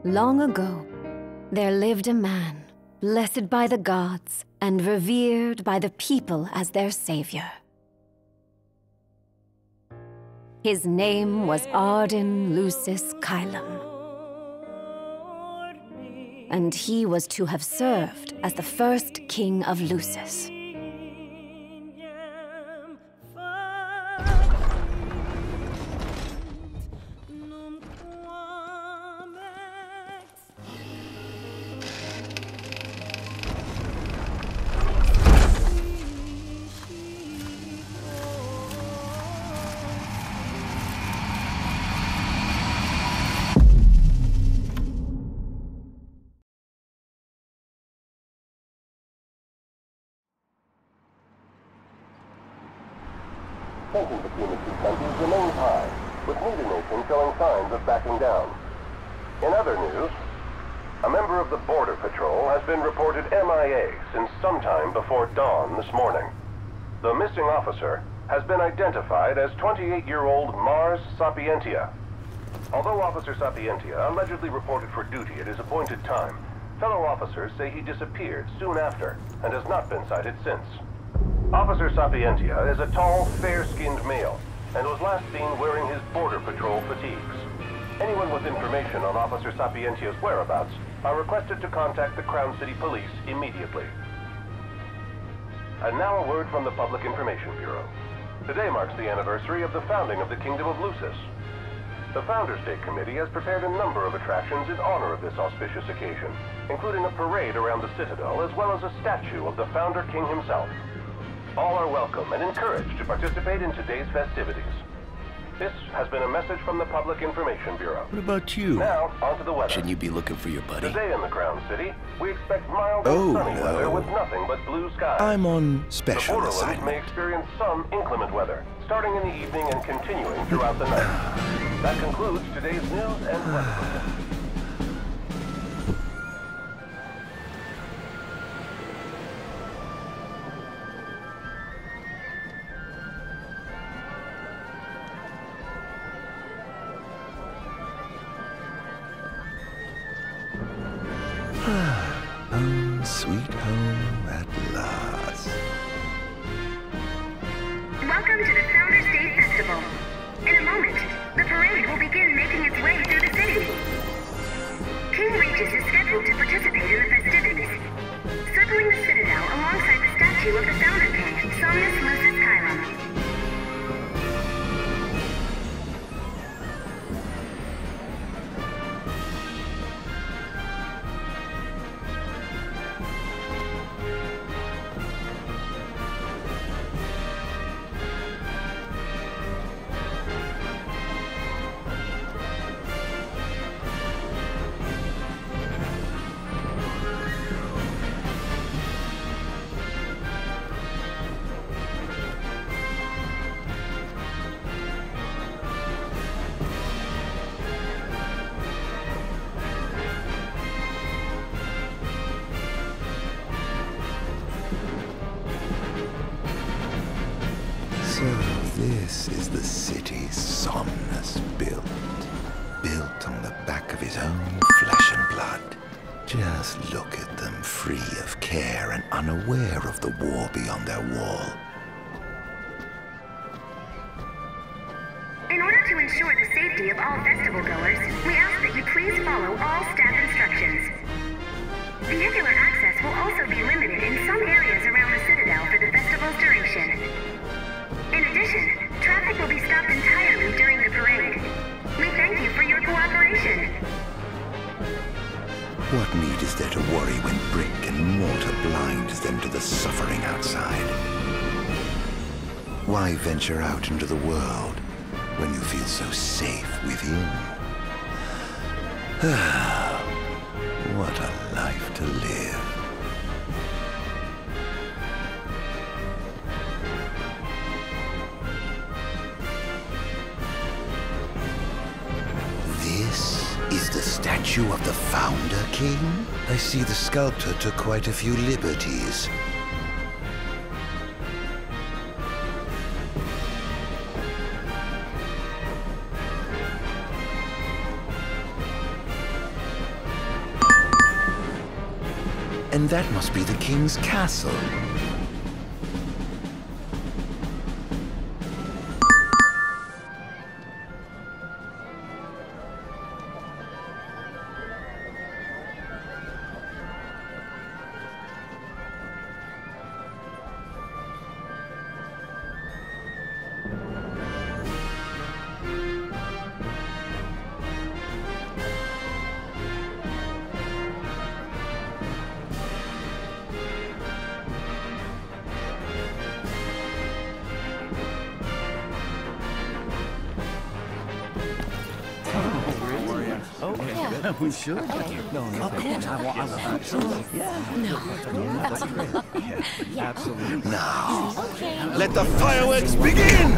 Long ago, there lived a man, blessed by the gods and revered by the people as their savior. His name was Arden Lucis Kylum, and he was to have served as the first king of Lucis. Tension between the two countries remains high, with neither nation showing signs of backing down. In other news, a member of the Border Patrol has been reported MIA since sometime before dawn this morning. The missing officer has been identified as 28-year-old Mars Sapientia. Although Officer Sapientia allegedly reported for duty at his appointed time, fellow officers say he disappeared soon after and has not been sighted since. Officer Sapientia is a tall, fair-skinned male and was last seen wearing his Border Patrol fatigues. Anyone with information on Officer Sapientia's whereabouts are requested to contact the Crown City Police immediately. And now a word from the Public Information Bureau. Today marks the anniversary of the founding of the Kingdom of Lucis. The Founders Day Committee has prepared a number of attractions in honor of this auspicious occasion, including a parade around the Citadel as well as a statue of the Founder King himself. All are welcome and encouraged to participate in today's festivities. This has been a message from the Public Information Bureau. What about you? Now, onto the weather. Shouldn't you be looking for your buddy? Today in the Crown City, we expect mild and sunny weather with nothing but blue skies. I'm on The special borderlands assignment. may experience some inclement weather, starting in the evening and continuing throughout the night. That concludes today's news and weather. Home, sweet home at last. Welcome to the Founders Day Festival. In a moment, the parade will begin making its way through the city. King Regis is scheduled to participate in the festivities, circling the Citadel alongside the statue of the Founder King, somewhere.Mostly. So this is the city Somnus built. Built on the back of his own flesh and blood. Just look at them, free of care and unaware of the war beyond their wall. In order to ensure the safety of all festival goers, we ask that you please follow all staff instructions. Vehicular access will also be limited in some areas around the Citadel for the festival's duration. In addition, traffic will be stopped entirely during the parade. We thank you for your cooperation. What need is there to worry when brick and mortar blinds them to the suffering outside? Why venture out into the world when you feel so safe within? What a life to live. This is the statue of the Founder King? I see the sculptor took quite a few liberties. And that must be the king's castle. We should. Okay. No, of course. I want. Yeah. No. That's great. Yeah. Absolutely. Now, let the fireworks begin!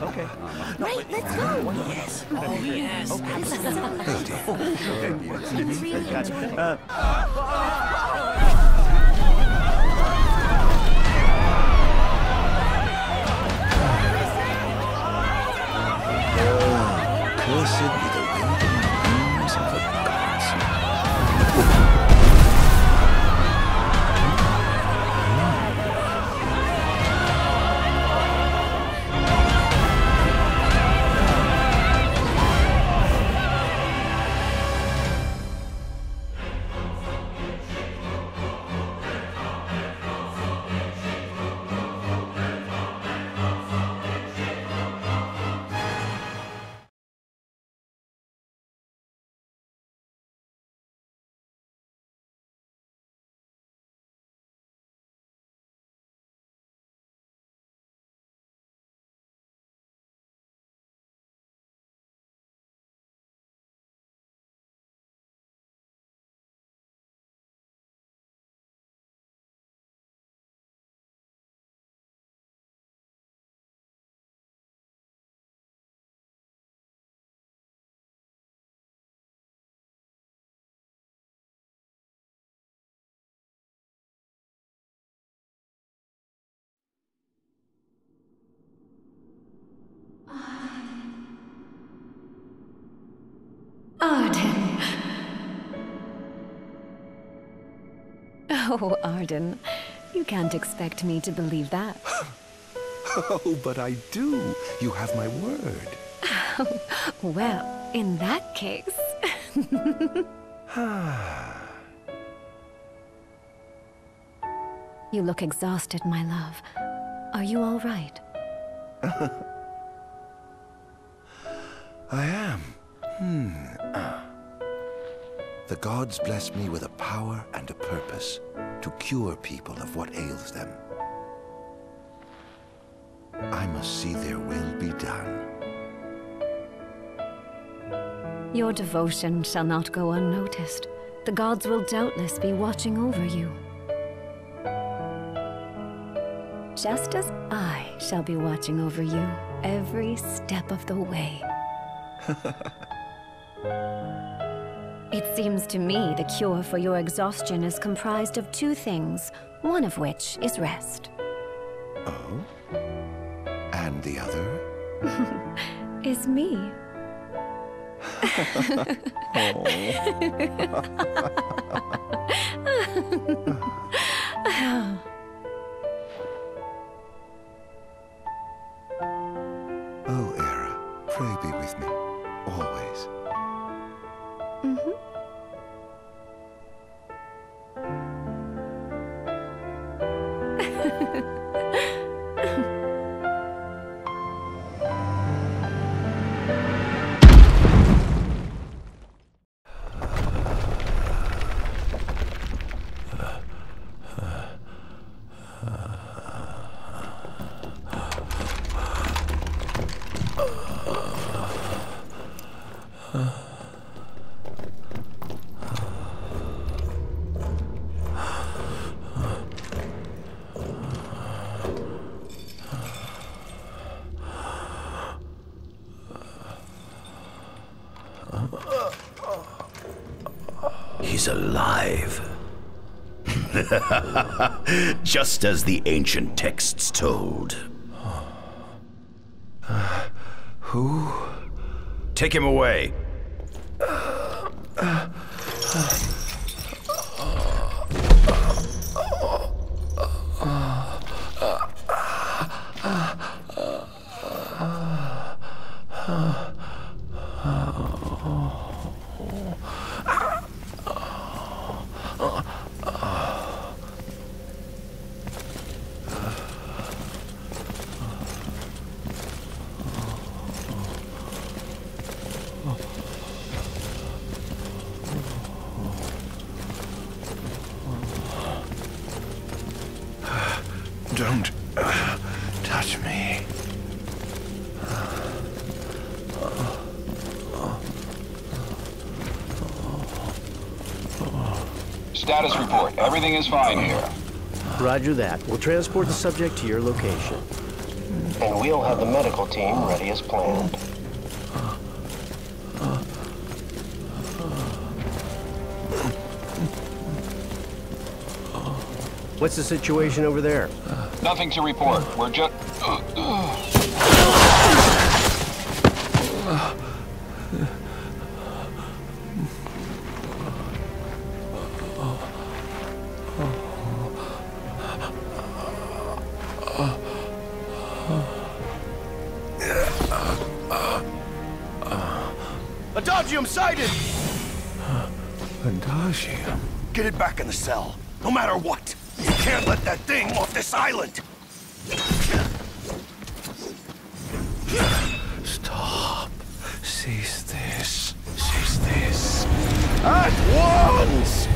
Okay. Right, let's go. Yes. Oh, yes. I'm really enjoying it. Cursed be the winged wings of the gods. Oh, Arden, you can't expect me to believe that. Oh, but I do. You have my word. Well, in that case... You look exhausted, my love. Are you all right? I am. The gods bless me with a power and a purpose to cure people of what ails them. I must see their will be done. Your devotion shall not go unnoticed. The gods will doubtless be watching over you. Just as I shall be watching over you every step of the way. It seems to me the cure for your exhaustion is comprised of two things, one of which is rest. Oh? And the other? Is me. Oh, Era, pray be with me, always. He's alive. Just as the ancient texts told. Who? Take him away. Don't touch me. Status report. Everything is fine here. Roger that. We'll transport the subject to your location. And we'll have the medical team ready as planned. What's the situation over there? Nothing to report. We're just... Adagium sighted! Adagium? Get it back in the cell, no matter what. You can't let that thing off this island! Stop. Cease this. Cease this. At once!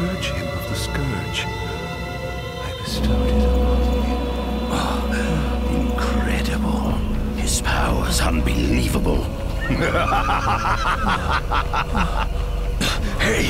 purge him of the scourge I bestowed it upon him. Oh, incredible. His power's unbelievable. Hey!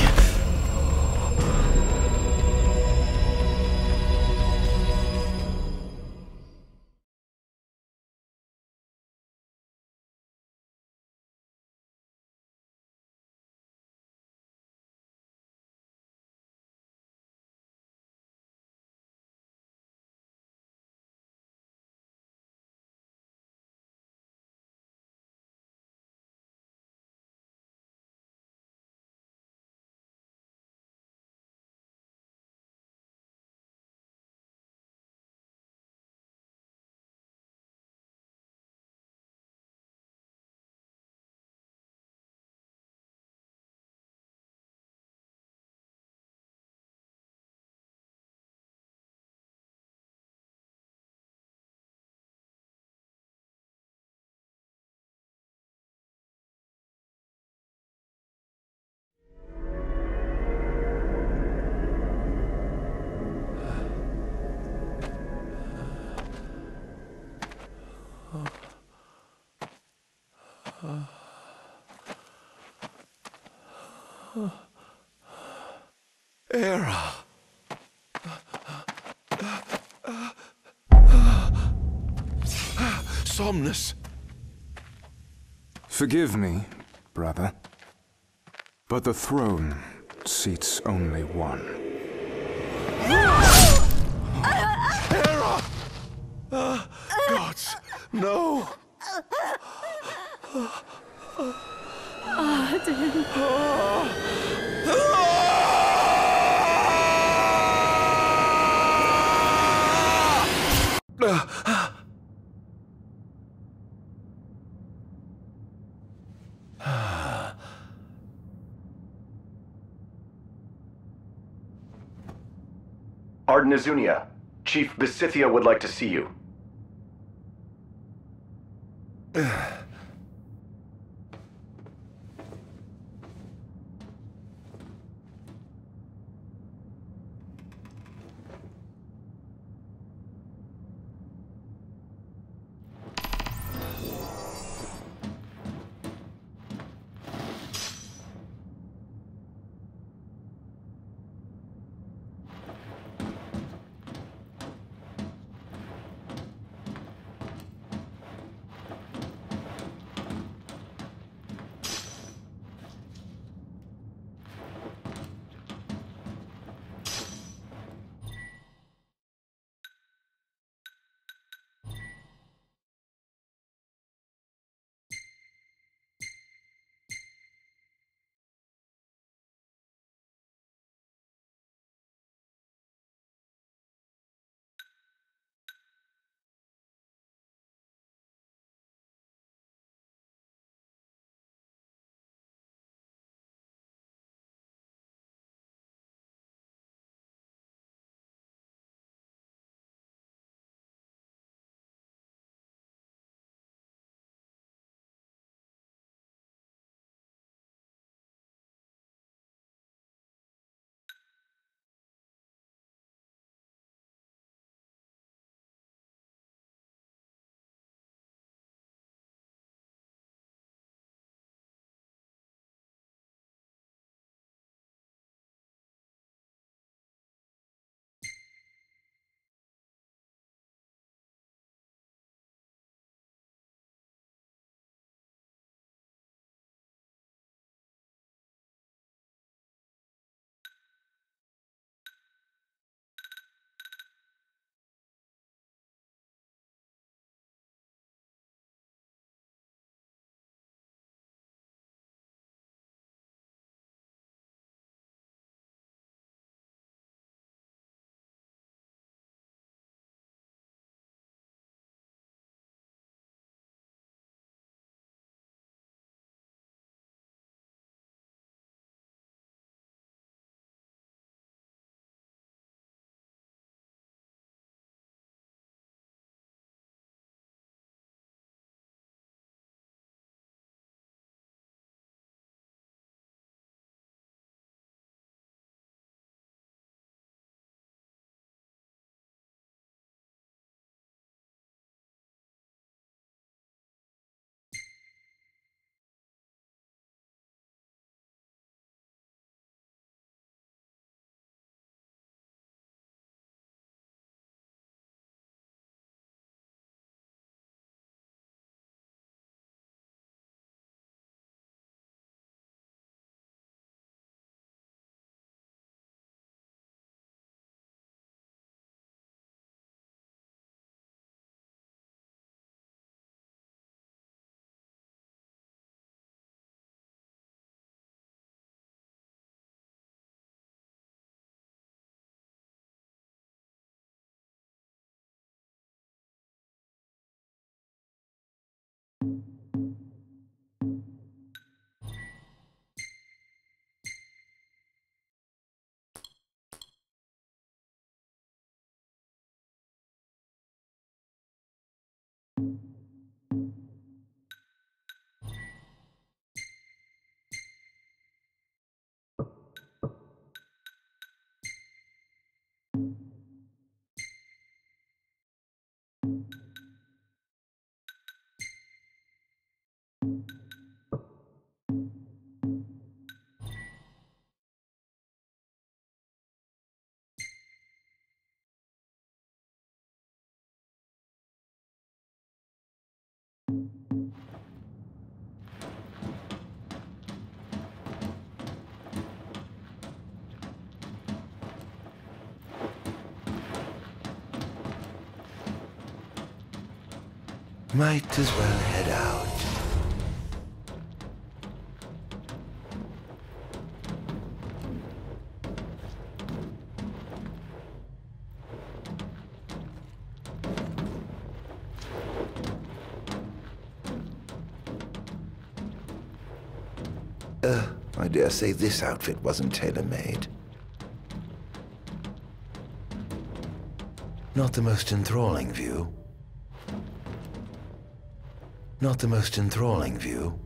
Era. Somnus. Forgive me, brother, but the throne seats only one. Era! Gods, no! Arden. Arden Azunia, Chief Dissidia would like to see you. Might as well head out. I dare say this outfit wasn't tailor-made. Not the most enthralling view. Not the most enthralling view.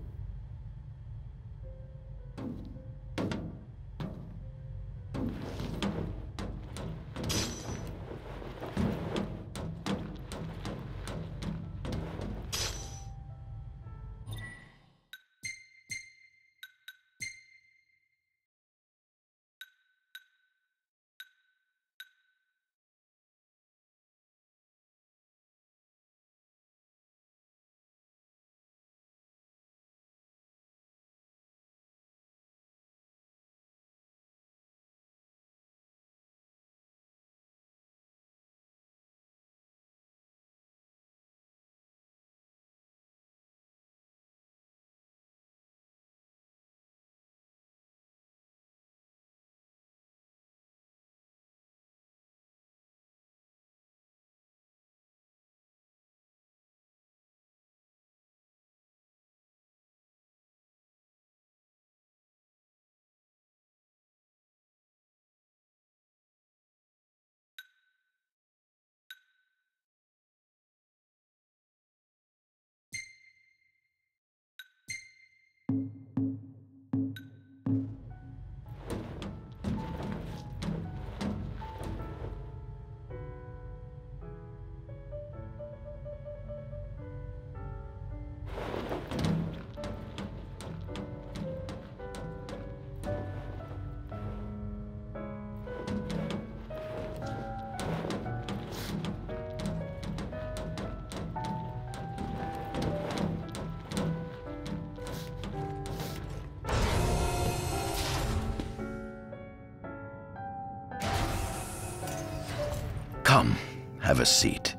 Come, have a seat.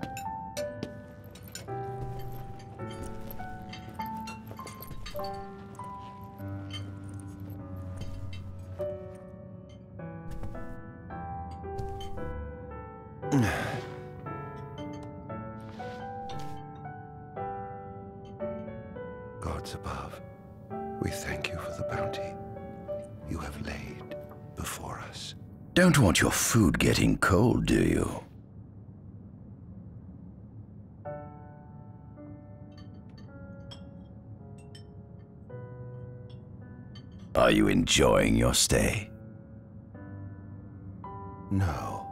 Gods above, we thank you for the bounty you have laid before us. Don't want your food getting cold, do you? Are you enjoying your stay? No.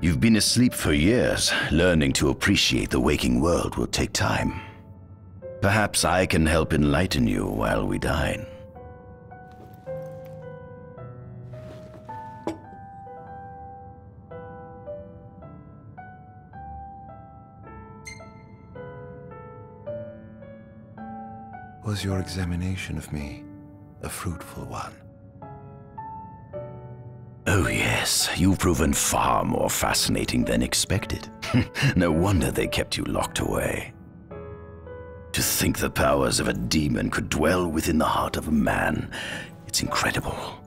You've been asleep for years. Learning to appreciate the waking world will take time. Perhaps I can help enlighten you while we dine. Was your examination of me a fruitful one? Oh yes, you've proven far more fascinating than expected. No wonder they kept you locked away. To think the powers of a demon could dwell within the heart of a man, it's incredible.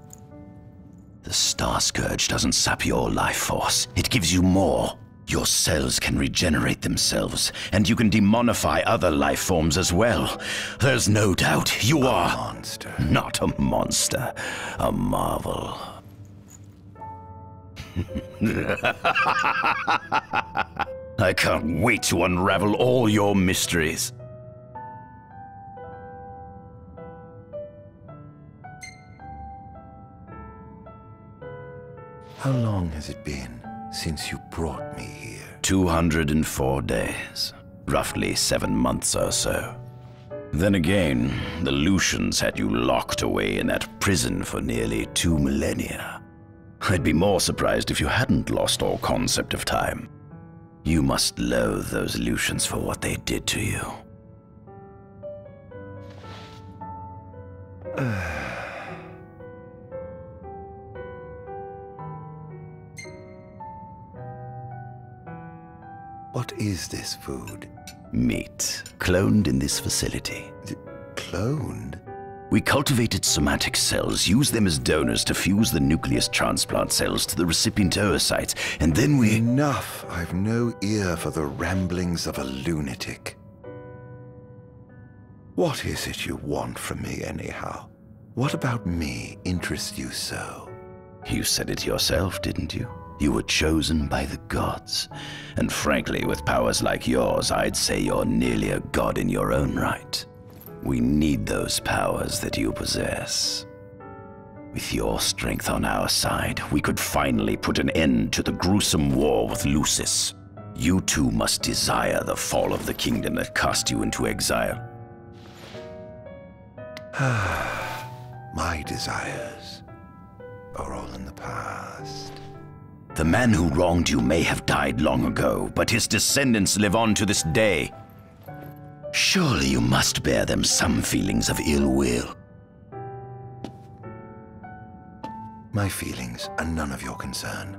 The Star Scourge doesn't sap your life force, it gives you more. Your cells can regenerate themselves, and you can demonify other life forms as well. There's no doubt you are... A monster. Not a monster, a marvel. I can't wait to unravel all your mysteries. How long has it been since you brought me here? 204 days. Roughly 7 months or so. Then again, the Lucians had you locked away in that prison for nearly 2 millennia. I'd be more surprised if you hadn't lost all concept of time. You must loathe those Lucians for what they did to you. What is this food? Meat, cloned in this facility. Cloned? We cultivated somatic cells, used them as donors to fuse the nucleus transplant cells to the recipient oocytes, and then we... Enough! I've no ear for the ramblings of a lunatic. What is it you want from me, anyhow? What about me interests you so? You said it yourself, didn't you? You were chosen by the gods. And frankly, with powers like yours, I'd say you're nearly a god in your own right. We need those powers that you possess. With your strength on our side, we could finally put an end to the gruesome war with Lucis. You too must desire the fall of the kingdom that cast you into exile. My desires are all in the past. The man who wronged you may have died long ago, but his descendants live on to this day. Surely you must bear them some feelings of ill will. My feelings are none of your concern.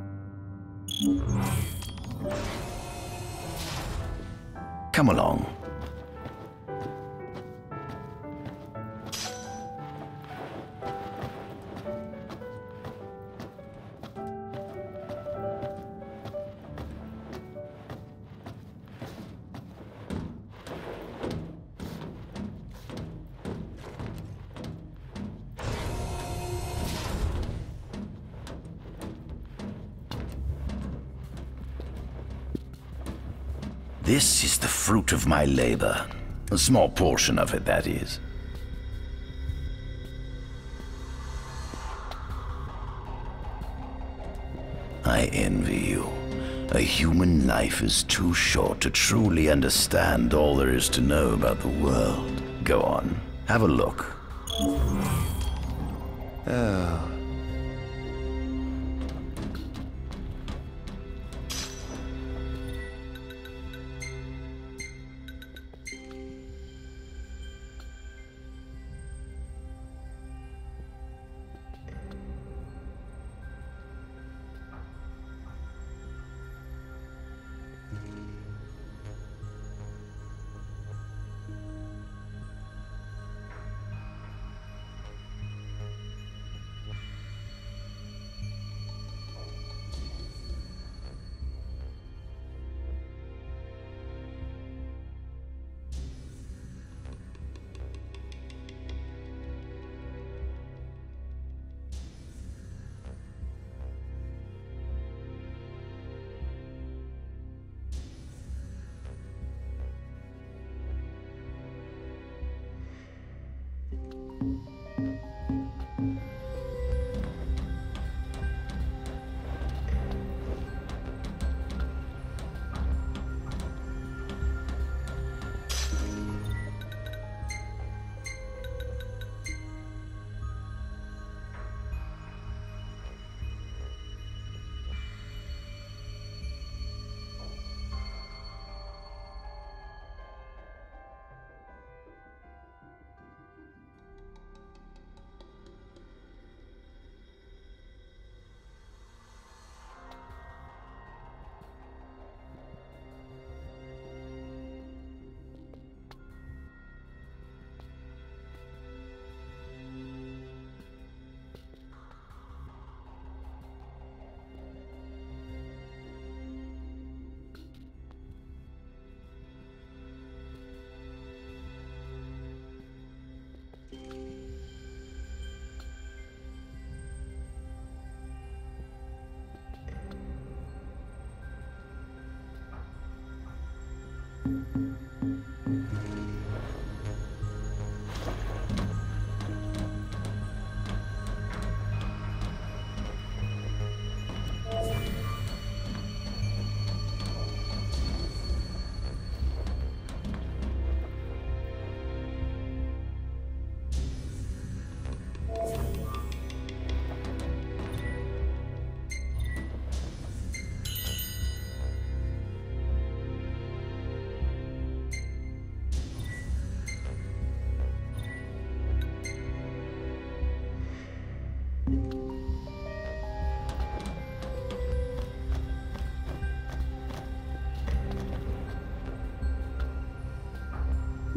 Come along. This is the fruit of my labor. A small portion of it, that is. I envy you. A human life is too short to truly understand all there is to know about the world. Go on, have a look. Oh.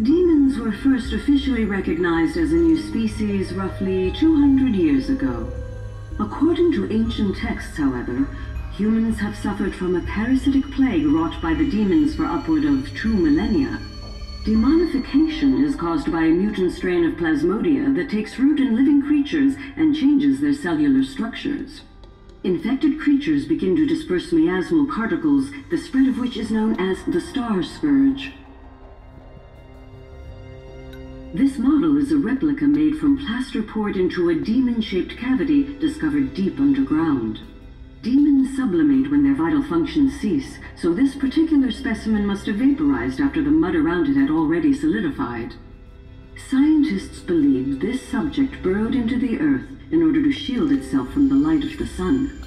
Demons were first officially recognized as a new species roughly 200 years ago. According to ancient texts, however, humans have suffered from a parasitic plague wrought by the demons for upward of 2 millennia. Demonification is caused by a mutant strain of plasmodia that takes root in living creatures and changes their cellular structures. Infected creatures begin to disperse miasmal particles, the spread of which is known as the Star Scourge. This model is a replica made from plaster poured into a demon-shaped cavity discovered deep underground. Demons sublimate when their vital functions cease, so this particular specimen must have vaporized after the mud around it had already solidified. Scientists believe this subject burrowed into the earth in order to shield itself from the light of the sun.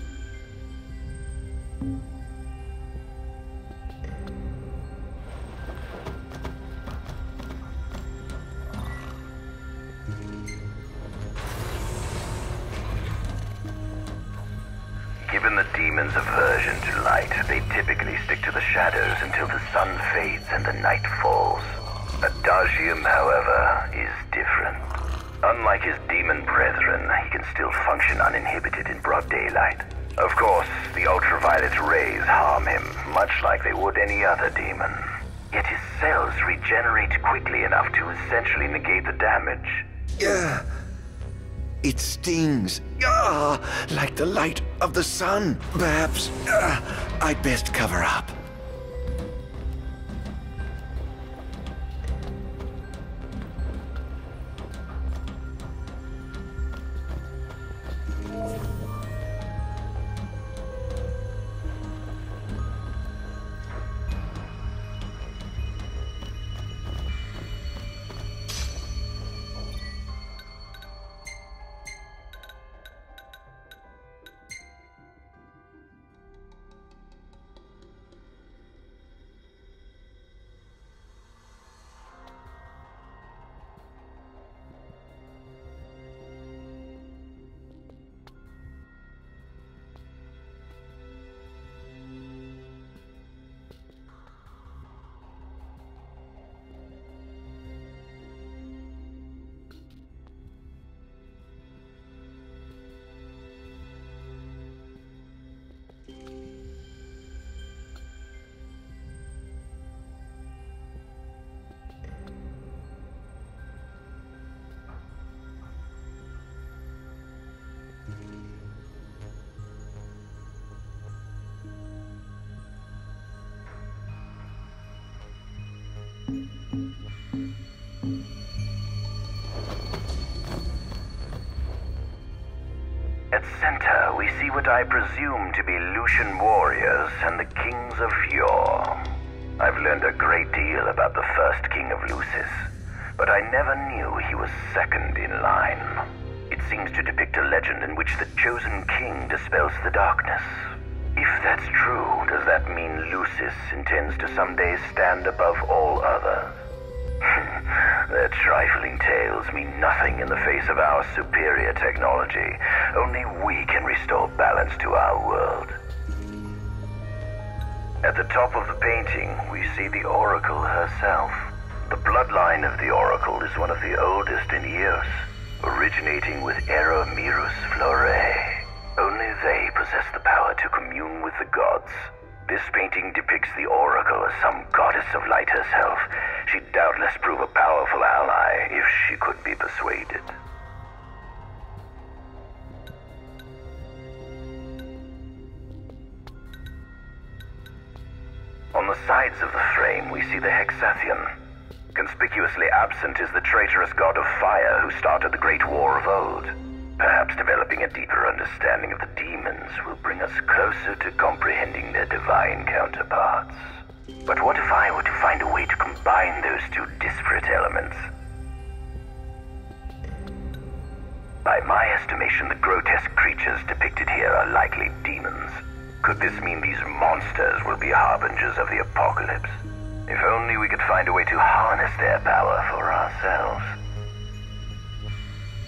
Given the demon's aversion to light, they typically stick to the shadows until the sun fades and the night falls. Adagium, however, is different. Unlike his demon brethren, he can still function uninhibited in broad daylight. Of course, the ultraviolet rays harm him, much like they would any other demon. Yet his cells regenerate quickly enough to essentially negate the damage. It stings. Like the light of the sun. Perhaps I'd best cover up. At center, we see what I presume to be Lucian warriors and the kings of yore. I've learned a great deal about the first king of Lucis, but I never knew he was second in line. It seems to depict a legend in which the chosen king dispels the darkness. If that's true, does that mean Lucis intends to someday stand above all others? Their trifling tales mean nothing in the face of our superior technology. Only we can restore balance to our world. At the top of the painting, we see the Oracle herself. The bloodline of the Oracle is one of the oldest in Eos, originating with Eromirus Flore. Only they possess the power to commune with the gods. This painting depicts the Oracle as some goddess of light herself. She'd doubtless prove a powerful ally if she could be persuaded. On the sides of the frame, we see the Hexathian. Conspicuously absent is the traitorous god of fire who started the Great War of old. Perhaps developing a deeper understanding of the demons will bring us closer to comprehending their divine counterparts. But what if I were to find a way to combine those two disparate elements? By my estimation, the grotesque creatures depicted here are likely demons. Could this mean these monsters will be harbingers of the apocalypse? If only we could find a way to harness their power for ourselves.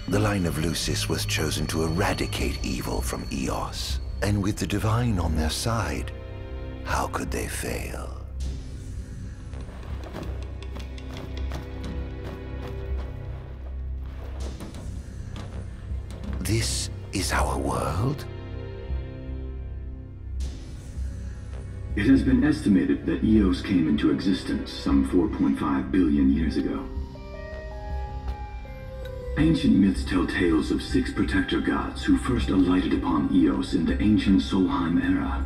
The line of Lucis was chosen to eradicate evil from Eos, and with the divine on their side, how could they fail? this is our world? It has been estimated that Eos came into existence some 4.5 billion years ago. Ancient myths tell tales of 6 protector gods who first alighted upon Eos in the ancient Solheim era.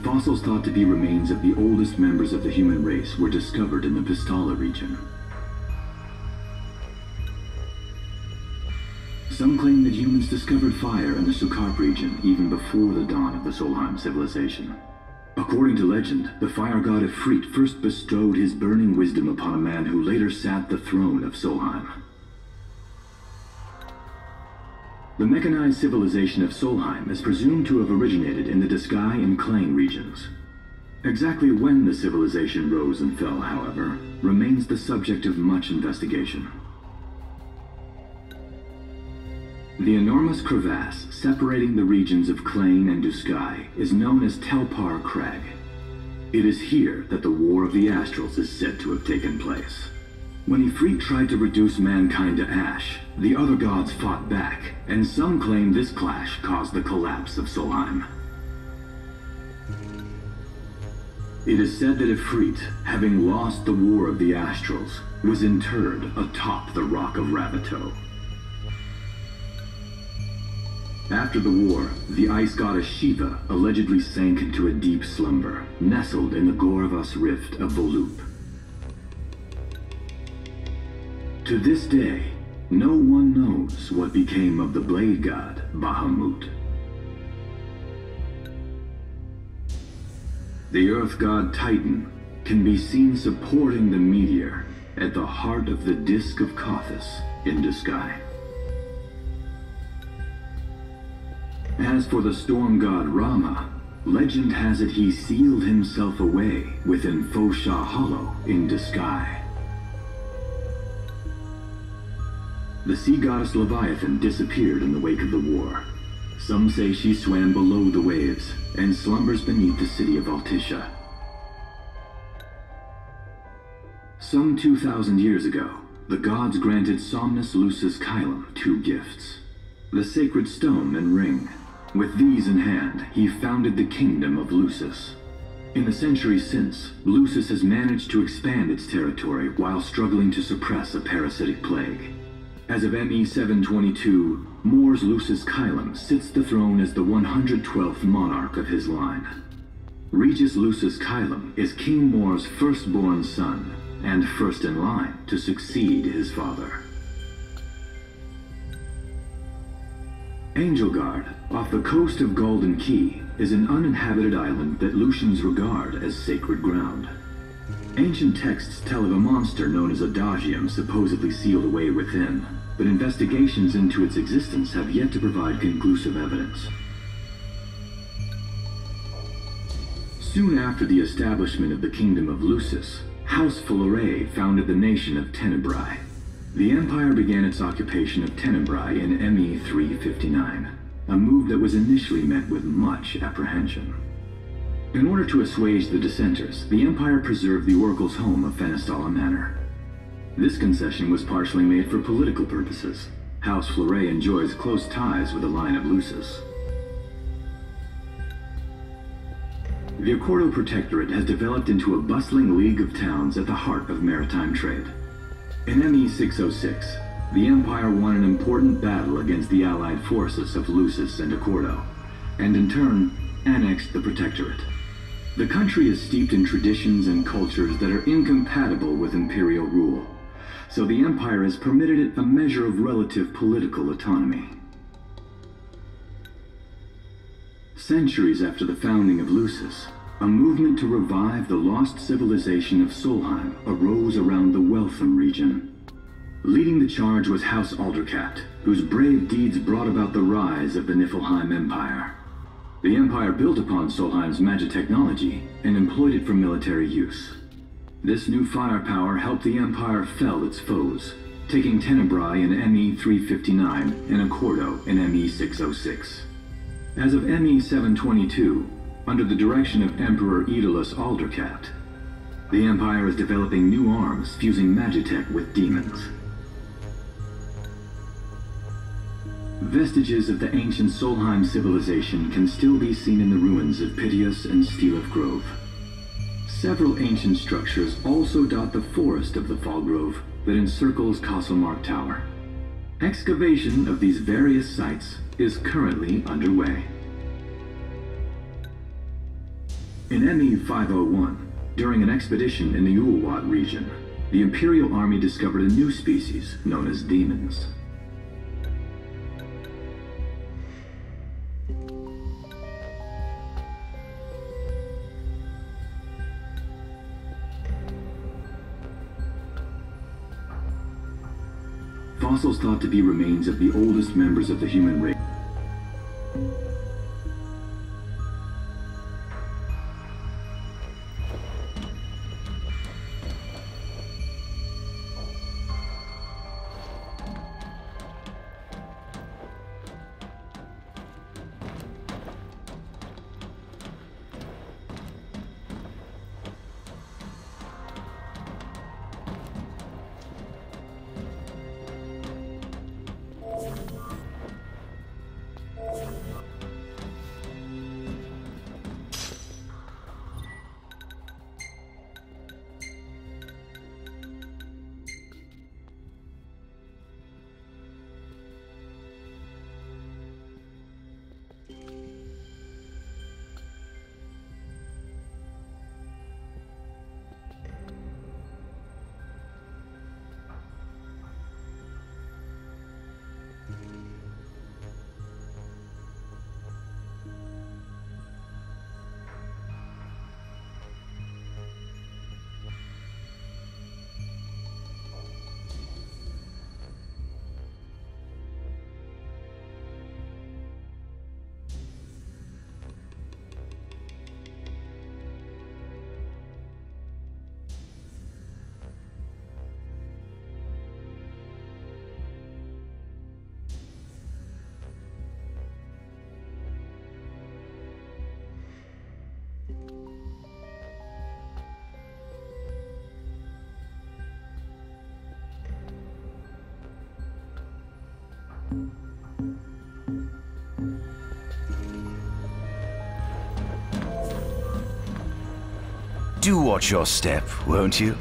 Fossils thought to be remains of the oldest members of the human race were discovered in the Pistala region. Some claim that humans discovered fire in the Sukarp region even before the dawn of the Solheim civilization. According to legend, the fire god Ifrit first bestowed his burning wisdom upon a man who later sat the throne of Solheim. The mechanized civilization of Solheim is presumed to have originated in the Diskai and Klang regions. Exactly when the civilization rose and fell, however, remains the subject of much investigation. The enormous crevasse separating the regions of Klang and Diskai is known as Telpar Crag. It is here that the War of the Astrals is said to have taken place. When Ifrit tried to reduce mankind to ash, the other gods fought back, and some claim this clash caused the collapse of Solheim. It is said that Ifrit, having lost the War of the Astrals, was interred atop the Rock of Ravito. After the war, the ice goddess Shiva allegedly sank into a deep slumber, nestled in the Goravas Rift of Vollup. To this day, no one knows what became of the blade god Bahamut. The earth god Titan can be seen supporting the meteor at the heart of the disk of Kothis in Diskai. As for the storm god Rama, legend has it he sealed himself away within Fosha Hollow in Diskai. The sea goddess Leviathan disappeared in the wake of the war. Some say she swam below the waves and slumbers beneath the city of Altisha. Some 2,000 years ago, the gods granted Somnus Lucis Kylum 2 gifts: the sacred stone and ring. With these in hand, he founded the kingdom of Lucis. In the centuries since, Lucis has managed to expand its territory while struggling to suppress a parasitic plague. As of ME 722, Mor's Lucis Kylum sits the throne as the 112th monarch of his line. Regis Lucis Kylum is King Mor's firstborn son, and first in line to succeed his father. Angelgard, off the coast of Golden Key, is an uninhabited island that Lucians regard as sacred ground. Ancient texts tell of a monster known as Adagium supposedly sealed away within, but investigations into its existence have yet to provide conclusive evidence. Soon after the establishment of the Kingdom of Lucis, House Fulare founded the nation of Tenebrae. The Empire began its occupation of Tenebrae in ME 359, a move that was initially met with much apprehension. In order to assuage the dissenters, the Empire preserved the Oracle's home of Fenestala Manor. This concession was partially made for political purposes. House Fulare enjoys close ties with the line of Lucis. The Accordo Protectorate has developed into a bustling league of towns at the heart of maritime trade. In ME 606, the Empire won an important battle against the allied forces of Lucis and Accordo, and in turn, annexed the Protectorate. The country is steeped in traditions and cultures that are incompatible with imperial rule, so the Empire has permitted it a measure of relative political autonomy. Centuries after the founding of Lucis, a movement to revive the lost civilization of Solheim arose around the Weltham region. Leading the charge was House Aldercat, whose brave deeds brought about the rise of the Niflheim Empire. The Empire built upon Solheim's magic technology and employed it for military use. This new firepower helped the Empire fell its foes, taking Tenebrae in ME 359 and Accordo in ME 606. As of ME 722, under the direction of Emperor Aedalus Aldercat, the Empire is developing new arms fusing magitech with demons. Vestiges of the ancient Solheim civilization can still be seen in the ruins of Piteous and Steelif Grove. Several ancient structures also dot the forest of the Fall Grove that encircles Castlemark Tower. Excavation of these various sites is currently underway. In ME 501, during an expedition in the Ulwat region, the Imperial Army discovered a new species known as demons. Fossils thought to be remains of the oldest members of the human race. Do watch your step, won't you?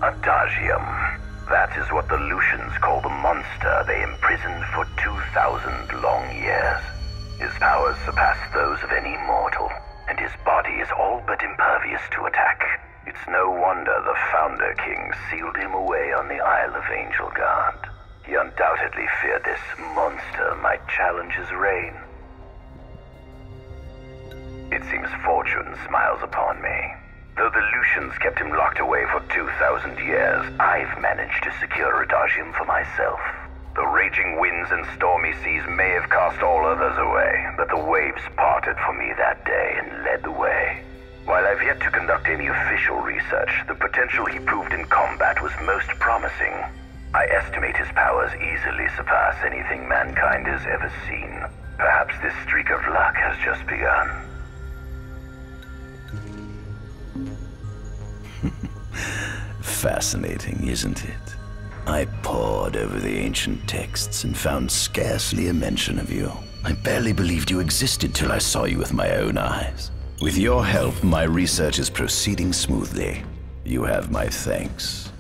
Adagium. That is what the Lucians call the monster they imprisoned for 2,000 long years. His powers surpass those of any mortal, and his body is all but impervious to attack. It's no wonder the Founder King sealed him away on the Isle of Angel Guard. He undoubtedly feared this monster might challenge his reign. It seems fortune smiles upon me. Though the Lucians kept him locked away for 2,000 years, I've managed to secure Adagium for myself. The raging winds and stormy seas may have cast all others away, but the waves parted for me that day and led the way. While I've yet to conduct any official research, the potential he proved in combat was most promising. I estimate his powers easily surpass anything mankind has ever seen. Perhaps this streak of luck has just begun. Fascinating, isn't it? I pored over the ancient texts and found scarcely a mention of you. I barely believed you existed till I saw you with my own eyes. With your help, my research is proceeding smoothly. You have my thanks.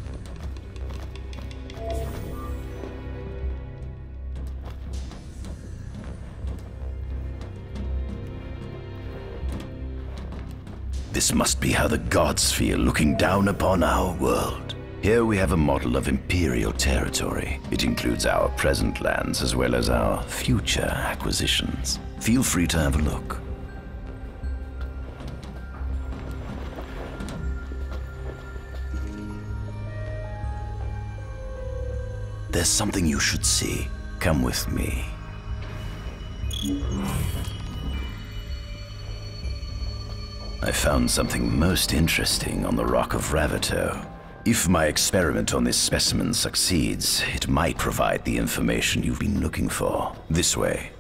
This must be how the gods feel looking down upon our world. Here we have a model of imperial territory. It includes our present lands as well as our future acquisitions. Feel free to have a look. There's something you should see. Come with me. I found something most interesting on the Rock of Ravito. If my experiment on this specimen succeeds, it might provide the information you've been looking for. This way.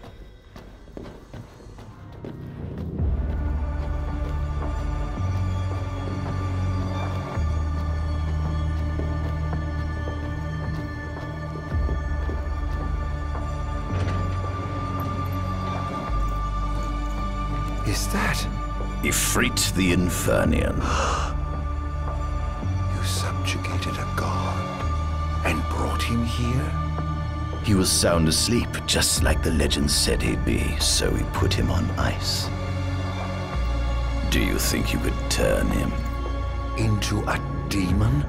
Is that? Ifrit the Infernian. You subjugated a god and brought him here? He was sound asleep, just like the legend said he'd be, so we put him on ice. Do you think you could turn him into a demon?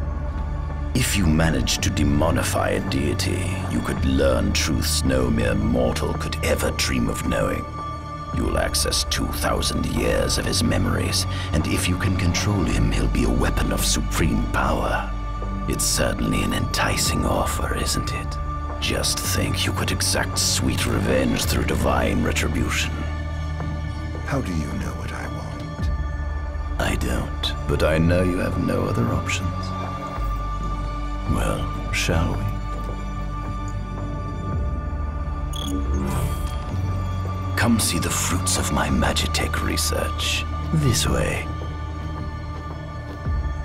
If you managed to demonify a deity, you could learn truths no mere mortal could ever dream of knowing. You'll access 2,000 years of his memories, and if you can control him, he'll be a weapon of supreme power. It's certainly an enticing offer, isn't it? Just think you could exact sweet revenge through divine retribution. How do you know what I want? I don't, but I know you have no other options. Well, shall we? Come see the fruits of my Magitech research. This way.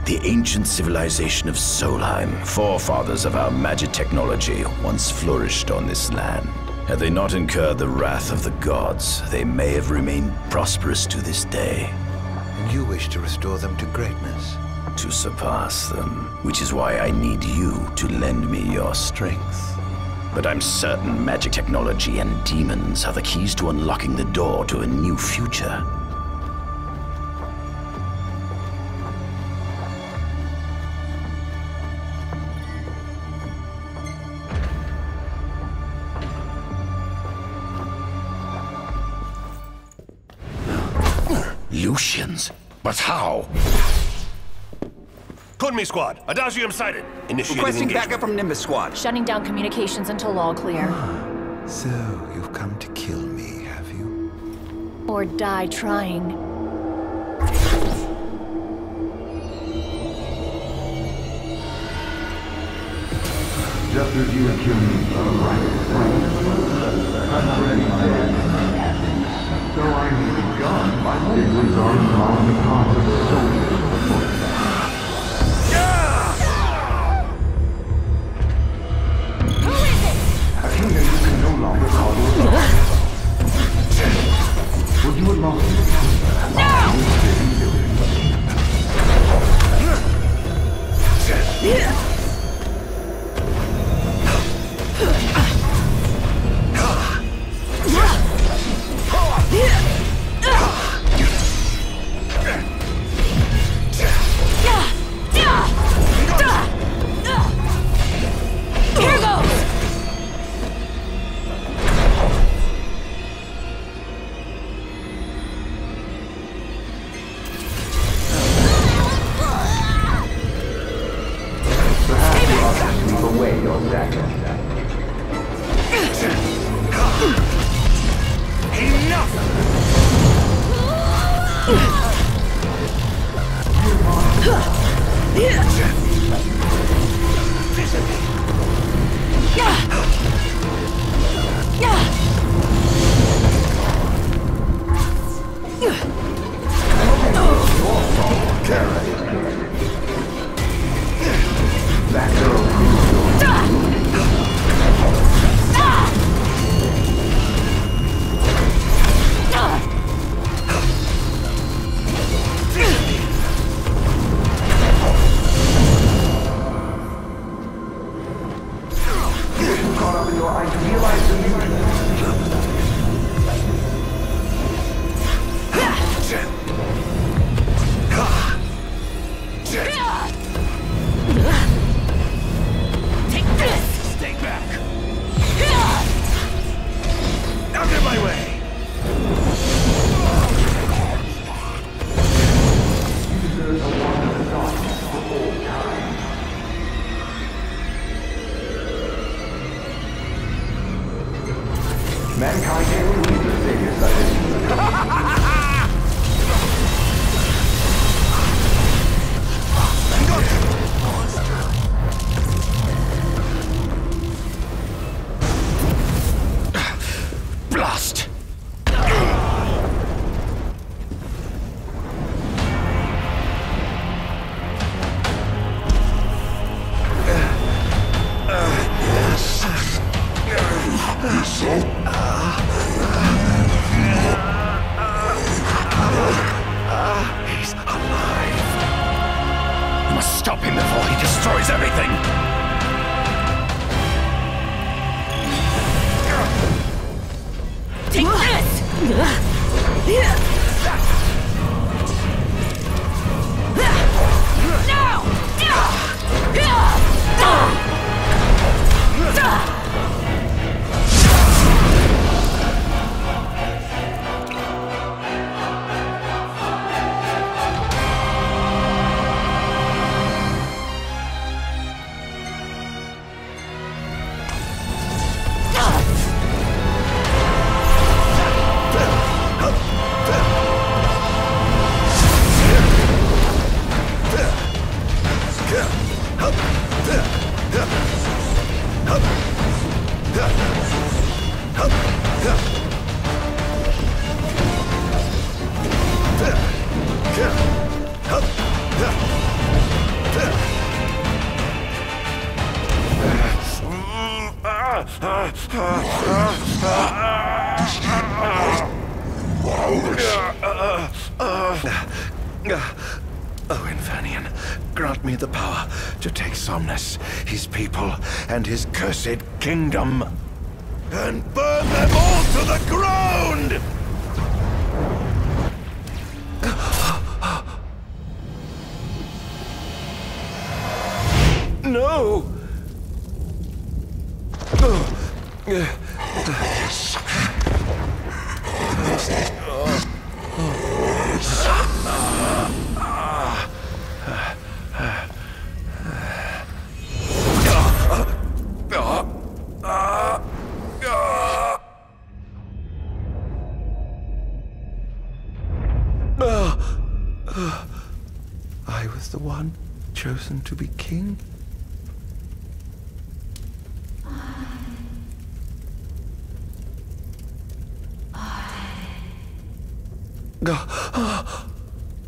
The ancient civilization of Solheim, forefathers of our Magitechnology, once flourished on this land. Had they not incurred the wrath of the gods, they may have remained prosperous to this day. And you wish to restore them to greatness? To surpass them, which is why I need you to lend me your strength. But I'm certain magic technology and demons are the keys to unlocking the door to a new future. Lucians? But how? Kunmi Squad, Adagium sighted. Initiating Requesting engagement. backup from Nimbus Squad. Shutting down communications until all clear. So, you've come to kill me, have you? Or die trying. Just as you accused of right. So I may be gone, but it was on the part of soldiers of the foot. Would you allow me to Mankind can't believe the savior such Blast! He's alive. You must stop him before he destroys everything! Take this! Oh, Infernian, grant me the power to take Somnus, his people, and his cursed kingdom, and burn them all to the ground! No! I was the one chosen to be king?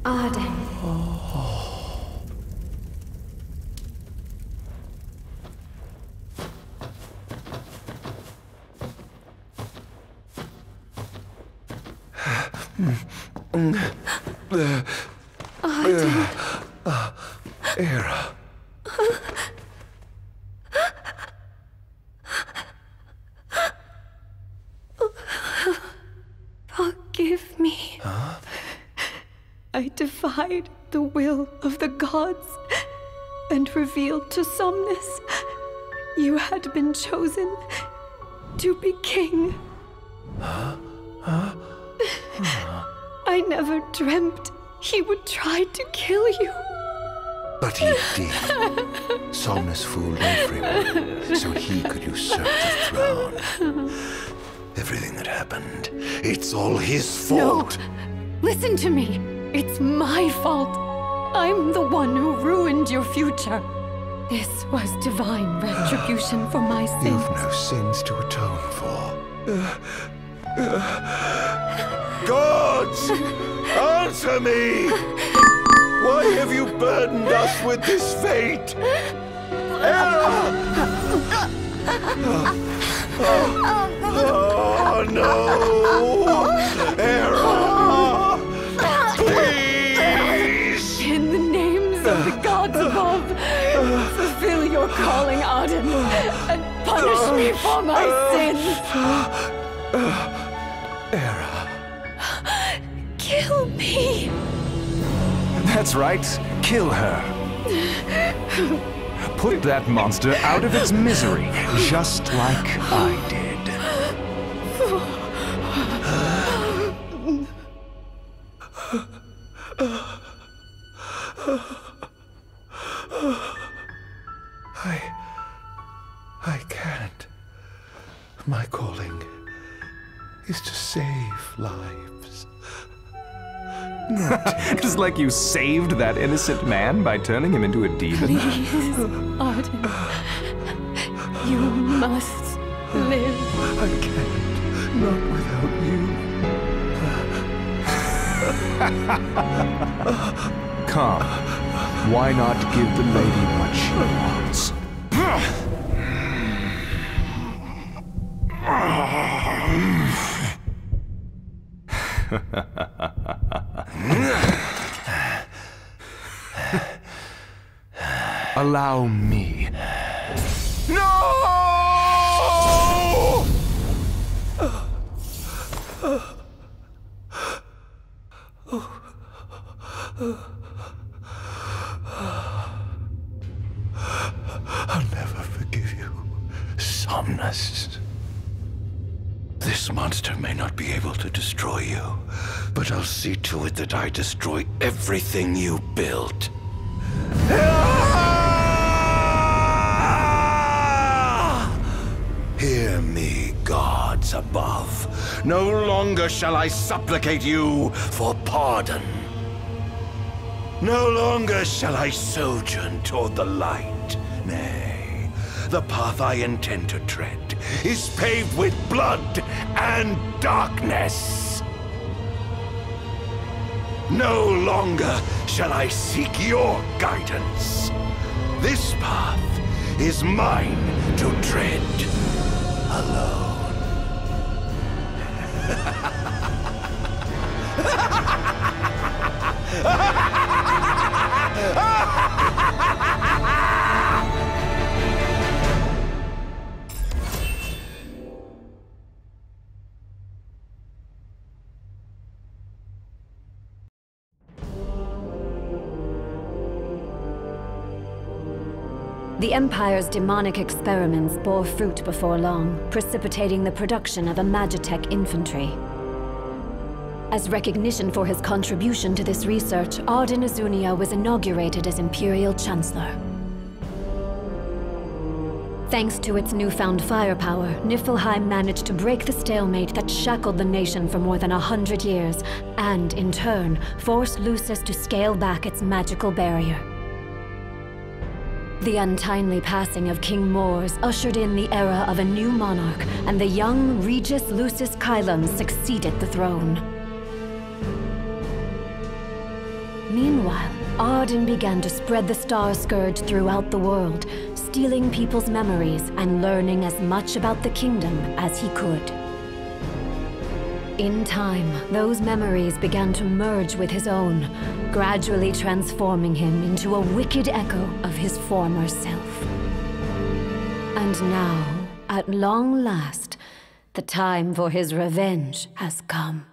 Arden. Era. Forgive me. Huh? I defied the will of the gods and revealed to Somnus you had been chosen to be king. Huh? Huh? I never dreamt he would try to kill you. But he did. Somnus fooled everyone so he could usurp the throne. Everything that happened, it's all his fault. No! Listen to me! It's my fault! I'm the one who ruined your future. This was divine retribution for my sins. You've no sins to atone for. Gods! Answer me! Why have you burdened us with this fate? Error! Oh no! Error! Please! In the names of the gods above, fulfill your calling, Arden, and punish me for my sins! Era. Kill me! That's right. Kill her. Put that monster out of its misery, just like I did. I can't. My calling is to save lives. Just like you saved that innocent man by turning him into a demon. Please, Arden. You must live. I can't. Not without you. Come. Why not give the lady what she wants? Allow me. No! I'll never forgive you, Somnus. This monster may not be able to destroy you, but I'll see to it that I destroy everything you built. Hear me, gods above. No longer shall I supplicate you for pardon. No longer shall I sojourn toward the light. Nay, the path I intend to tread is paved with blood and darkness. No longer shall I seek your guidance. This path is mine to tread alone. The Empire's demonic experiments bore fruit before long, precipitating the production of a Magitech infantry. As recognition for his contribution to this research, Arden Azunia was inaugurated as Imperial Chancellor. Thanks to its newfound firepower, Niflheim managed to break the stalemate that shackled the nation for more than 100 years, and, in turn, forced Lucis to scale back its magical barrier. The untimely passing of King Mors ushered in the era of a new monarch, and the young Regis Lucis Kylum succeeded the throne. Meanwhile, Arden began to spread the Star Scourge throughout the world, stealing people's memories and learning as much about the kingdom as he could. In time, those memories began to merge with his own, gradually transforming him into a wicked echo of his former self. And now, at long last, the time for his revenge has come.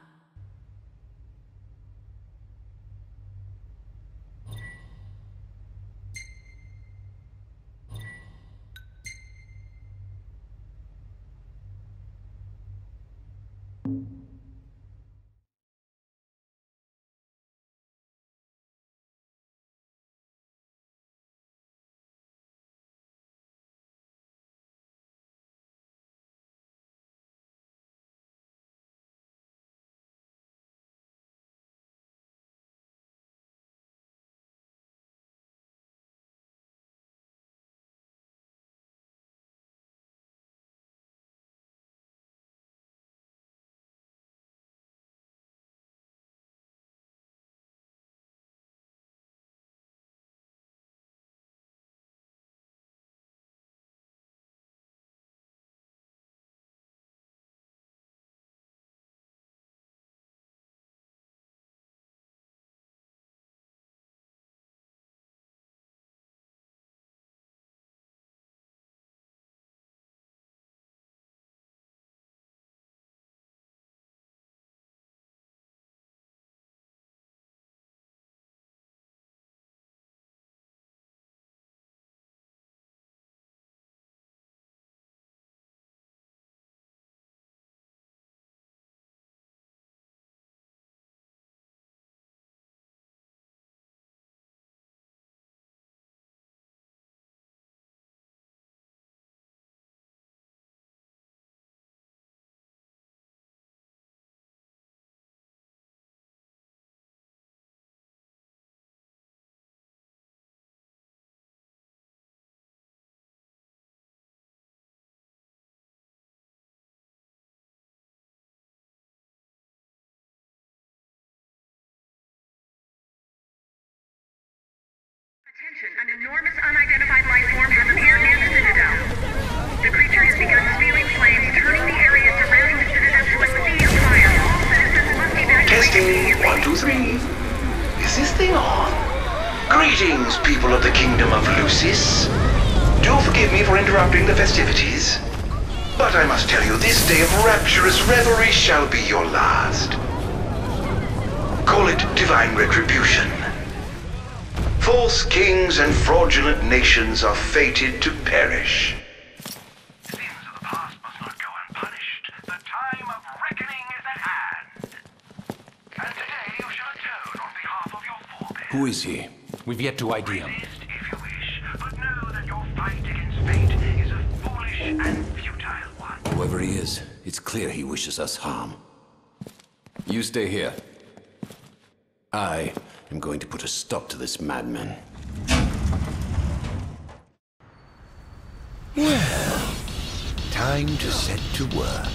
An enormous unidentified life form has appeared near the Citadel. The creature has begun spewing flames, turning the area surrounding the Citadel to a sea of fire. All citizens must evacuate. Testing 1, 2, 3. Is this thing on? Greetings, people of the Kingdom of Lucis. Do forgive me for interrupting the festivities, but I must tell you, this day of rapturous revelry shall be your last. Call it divine retribution. False kings and fraudulent nations are fated to perish. Sins of the past must not go unpunished. The time of reckoning is at hand. And today you shall atone on behalf of your forebears. Who is he? We've yet to ID him. Resist if you wish, but know that your fight against fate is a foolish and futile one. Whoever he is, it's clear he wishes us harm. You stay here. I am going to put a stop to this madman. Well, time to set to work.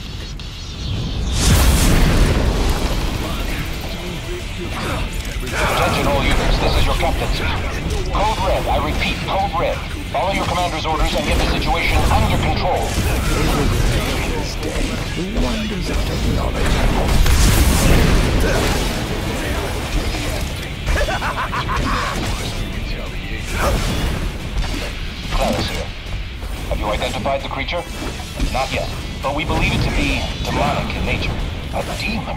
Attention all units, this is your captaincy. Code Red, I repeat, Code Red. Follow your commander's orders and get the situation under control. The wonders of technology. Claris here. Have you identified the creature? Not yet, but we believe it to be demonic in nature. A demon.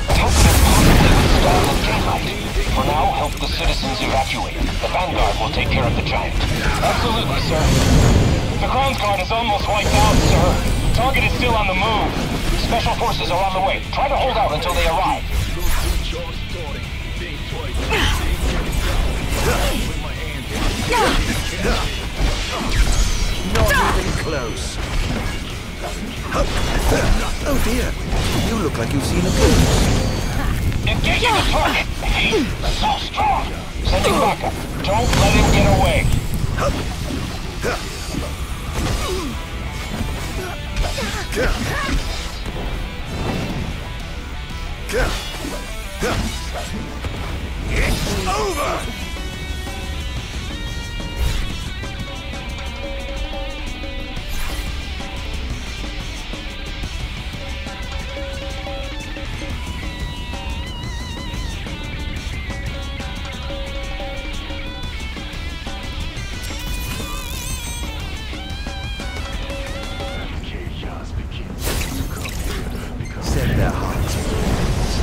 But how could it possibly withstand the daylight? For now, help the citizens evacuate. The Vanguard will take care of the giant. Absolutely, sir. The Crown's Guard is almost wiped out, sir. Target is still on the move. Special forces are on the way. Try to hold out until they arrive. Not even close. Oh dear, you look like you've seen a ghost. Engaging the target! He's so strong! Sending backup. Don't let him get away. It's over! Set their hearts ablaze.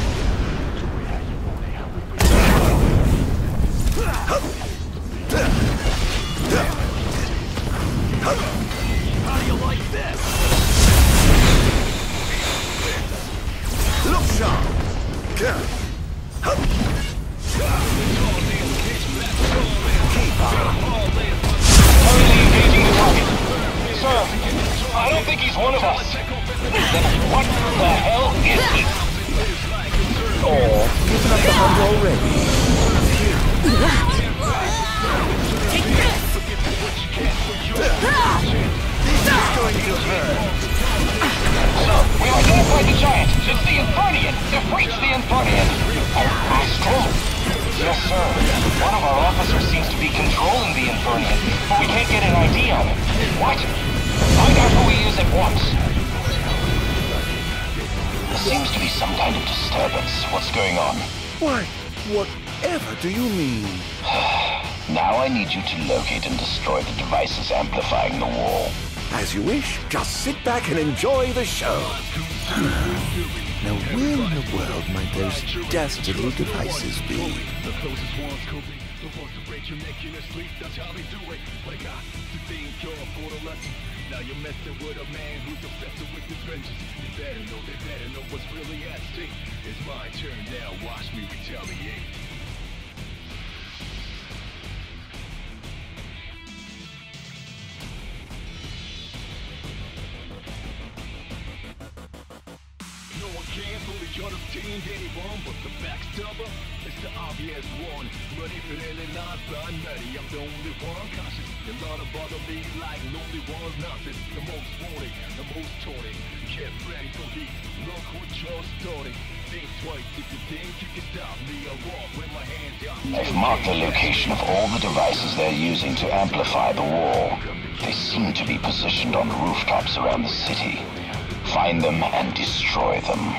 How do you like this? Look sharp! Keep on! Hurriedly engaging the target. Sir, I don't think he's one of us. Then what the hell is he? Oh, giving up the hunt already. This is going to hurt. Sir, we identified the giant. It's the Infernian. They've reached the Infernian. An Astral? Yes, sir. One of our officers seems to be controlling the Infernian, but we can't get an ID on him. What? Find out who he is at once. There seems to be some kind of disturbance. What's going on? Why, whatever do you mean? Now I need you to locate and destroy the devices amplifying the wall. As you wish, just sit back and enjoy the show. Now where in the world might those dastardly devices be? Now you're messing with a man who's obsessed with his vengeance. You better know what's really at stake. It's my turn now, watch me retaliate. No one can fully understand anyone but the backstabber. It's the obvious one, but if it ain't not by nutty, I'm the only one cautious. A lot of bother me like lonely one's nonsense. The most wanted, the most taunted. Get ready for heat, look what you're starting. I've marked the location of all the devices they're using to amplify the wall. They seem to be positioned on rooftops around the city. Find them and destroy them.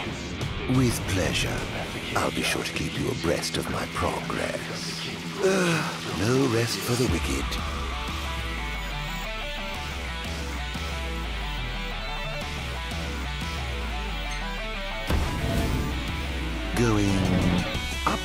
With pleasure. I'll be sure to keep you abreast of my progress. No rest for the wicked. Going up.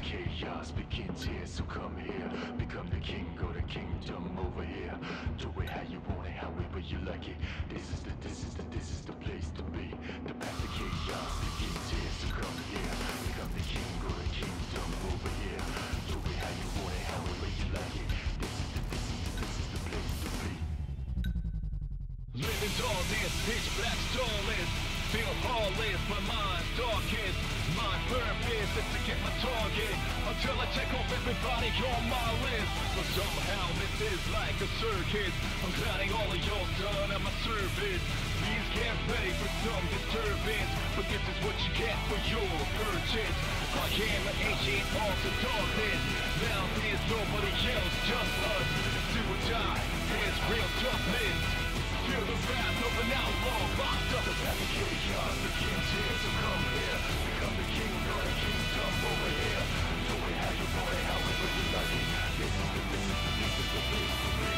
Chaos begins here, so come here. Become the king, go to kingdom over here. Do it how you want it, however you like it. This is the place to be. The path of chaos begins here, so come here. Become the king, go to kingdom over here. Do it how you want it, however you like it. This is the place to be. Living darkness, pitch black starless. Feel heartless, my mind's darkest. My purpose is to get my target until I check off everybody on my list. But somehow this is like a circus. I'm counting all of yours done at my service. Please get ready for some disturbance, but this is what you get for your purchase. I am an ancient of the darkness. Now there's nobody else, just us. Do or die, there's real toughness. Feel the wrath of an outlaw locked up. The path of chaos begins here, so come here. Become the king of the kingdom over here. Do it how you want it, however you like it. This is the place to be.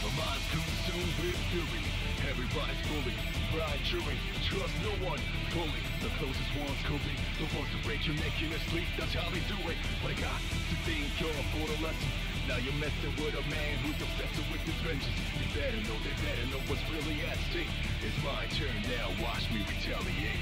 My mind's consumed with fury. Everybody's bullied, blind jury. Trust no one fully. The closest ones could be the ones who break your neck in your sleep. That's how they do it. But I got to think you're for the lesson. Now you're messing with a man who's obsessed with his vengeance. They better know what's really at stake. It's my turn now, watch me retaliate.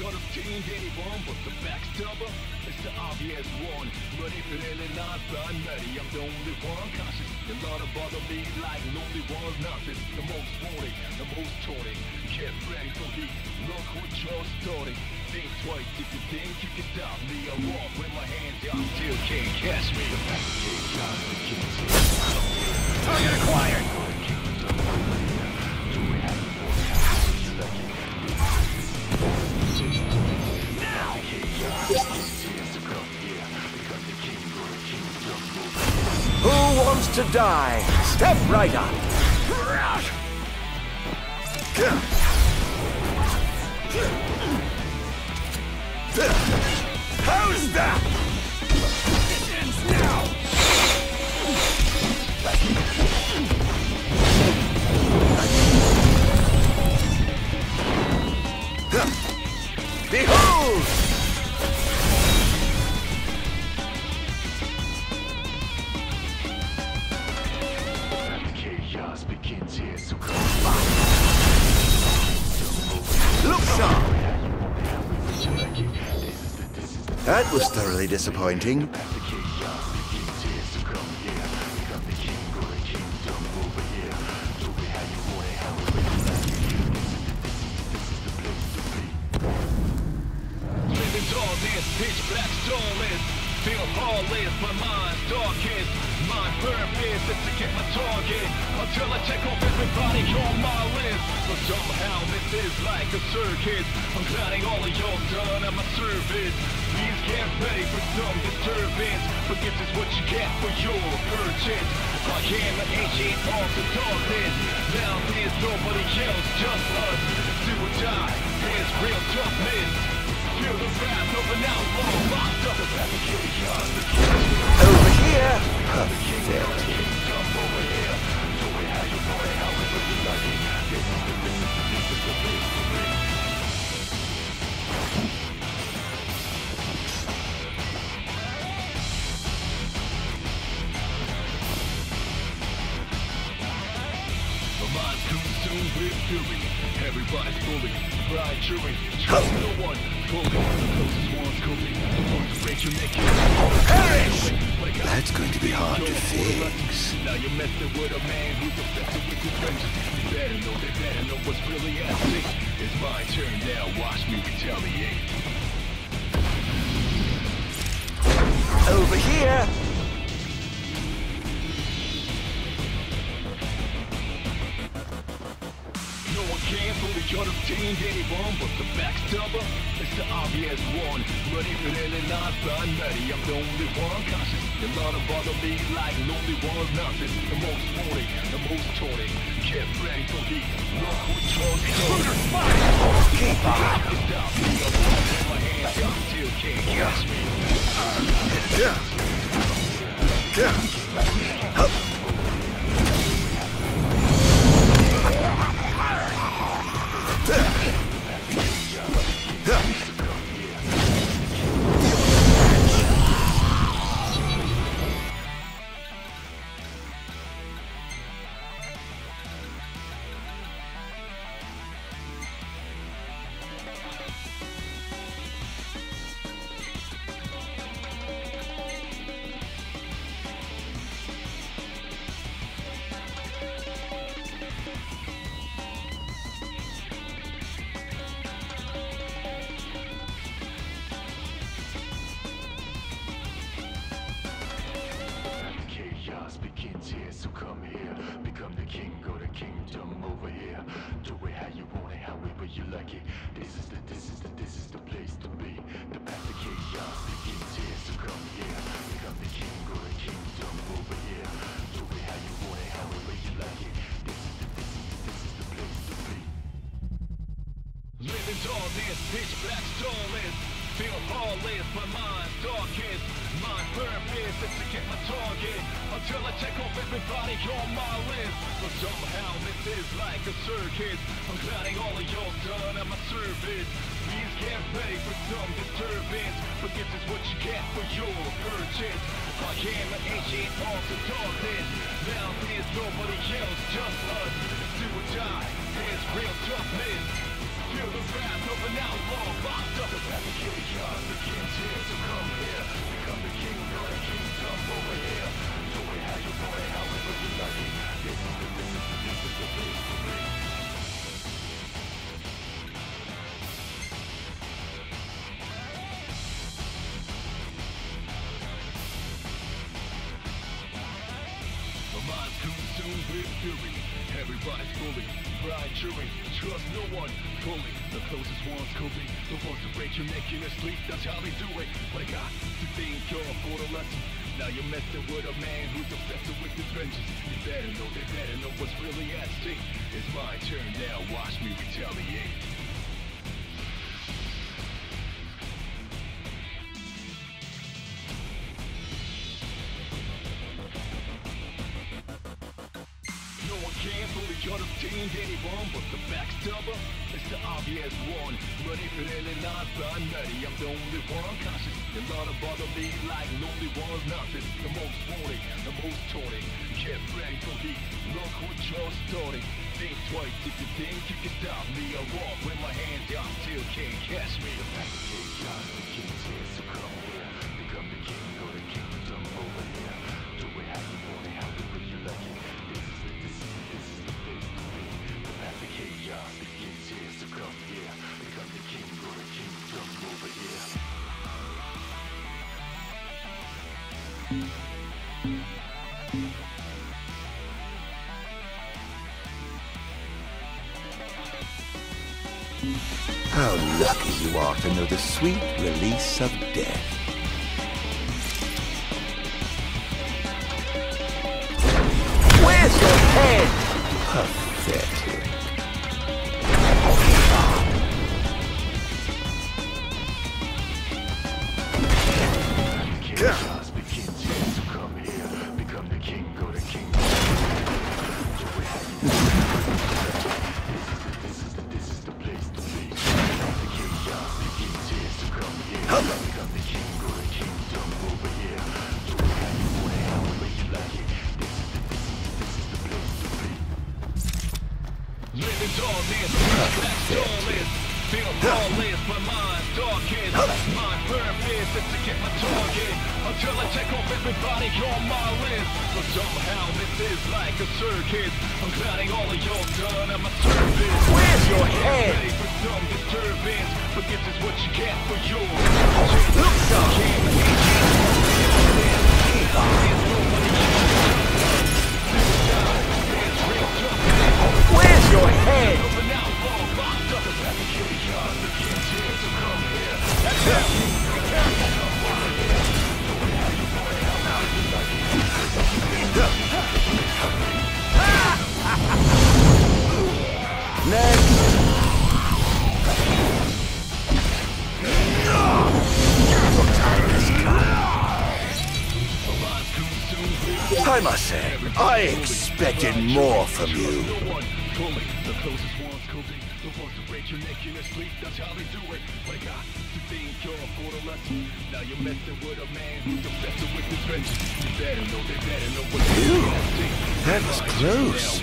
Understand anyone but the backstabber? It's the obvious one. But if it ain't not binary, I'm the only one conscious. A lot of bother me like lonely one's nonsense. The most wanted, the most taunted. Get ready for heat. Look what you're starting. Think twice if you think you can stop me. I walk with my hands out, still can't catch me. Target acquired! Who wants to die? Step right up. How's that? It ends now. Behold! Chaos begins here, so come Look sharp! That was thoroughly disappointing. Pitch black starless, feel heartless, my mind's darkest. My purpose is to get my target until I check off everybody on my list. But somehow this is like a circus. I'm counting all of yours done at my service. Please get ready for some disturbance, but this is what you get for your purchase. I am an ancient of the darkness. Now there's nobody else, just us. Do or die, there's real toughness. Feel the wrath of an outlaw locked up. Over here! Pathetic. Everybody's bullied, pride, jury, trust no one. Fully, the closest ones could be the ones to break your neck. Perish! That's going to be hard to fix. Now you're messing with a man who's obsessed with his vengeance. They better know what's really at stake. It's my turn now, watch me retaliate. Over here! No one can fully understand anyone but the backstabber. It's the obvious one. Ready for any lies by nutty. I'm the only one conscious. A lot of bother me like lonely one's nonsense. The most wanted, the most taunted. Get ready for the look with charge. Shooter fire! Keep on! Stop me. I'm walking my hands up. Still can't catch me. Pitch black stallers, feel heartless, my mind's darkest. My purpose is to get my target until I check off everybody on my list. But somehow this is like a circus. I'm gliding all of y'all done at my service. Please get ready for some disturbance, but this is what you get for your purchase. I am an agent of the darkness. Now there's nobody else, just us. Do or die, there's real toughness. Feel the wrath of an outlaw locked up. The path to kill chaos begins here, so come here. Become the king of the kingdom over here. Do it how you want it, however you like it. This is the place to be. My mind's consumed with fury. Everybody's bullied, pride, jury, trust no one fully. The closest ones could be the ones to break your neck in your sleep. That's how they do it. But I got to think you're for the lesson. Now you're messing with a man who's obsessed with his vengeance. They better know what's really at stake. It's my turn now, watch me retaliate. No one can fully understand anyone but the backstabber. It's the obvious one. Ready for any lies by nutty. I'm the only one conscious. A lot of bother me like lonely one's nonsense. The most wanted, the most taunted. Get ready for the look what you're starting. Think twice if you think you can stop me. I walk with my hands out, still can't catch me. The path to chaos begins here, so come here. Become the king or the kingdom over here. Do it how you want it, however you like it. This is the place to be. The path to chaos begins here, so come here. Become the king or the kingdom over here. How lucky you are to know the sweet release of death. Where's your head? Pathetic. Chaos begins here, so come here. Become the king or the kingdom. Do it how you want it. This is the place to be. The chaos begins here, so come here. Become the king or the kingdom over here. Do it how you want it, however you like it. This is the place to be. flawless, but mine's darkest. My purpose is to get my target until I check off everybody on my list. But somehow this is like a circus. I'm gliding all of y'all done at my service. Where's your head? Ready for some disturbance, but this is what you get for yours. Look, son. Where's your head? Next. I must say, I expected more from you. Ew, that was close.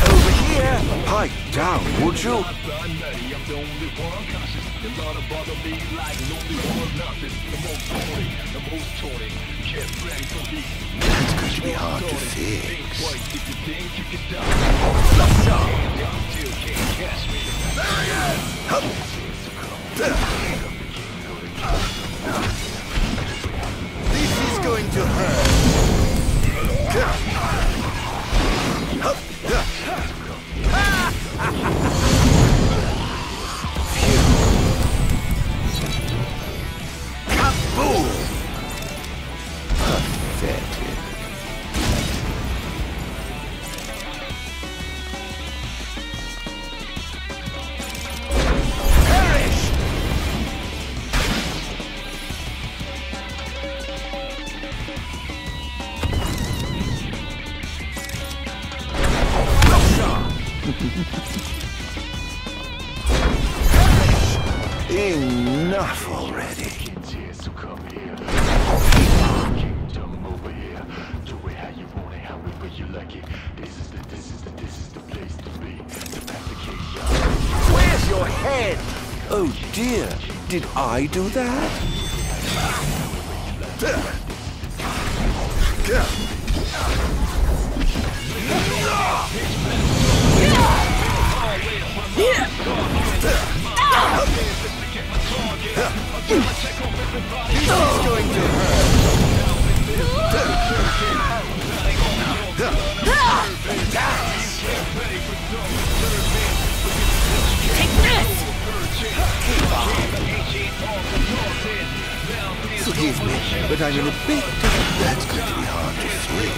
Over here! Pipe down, would you? That's going to be hard to fix. This is going to hurt. Kaboom! Pathetic. Perish! Enough already. Where's your head? Oh dear, did I do that? This is going to hurt. Take this! Forgive me, but I'm in a bit. That's going to be hard to fix.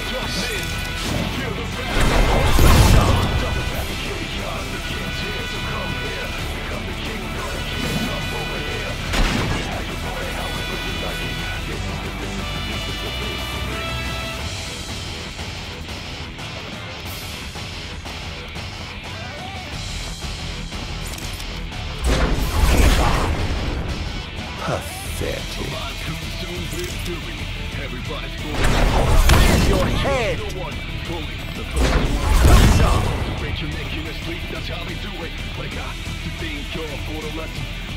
Pathetic. Where's your head?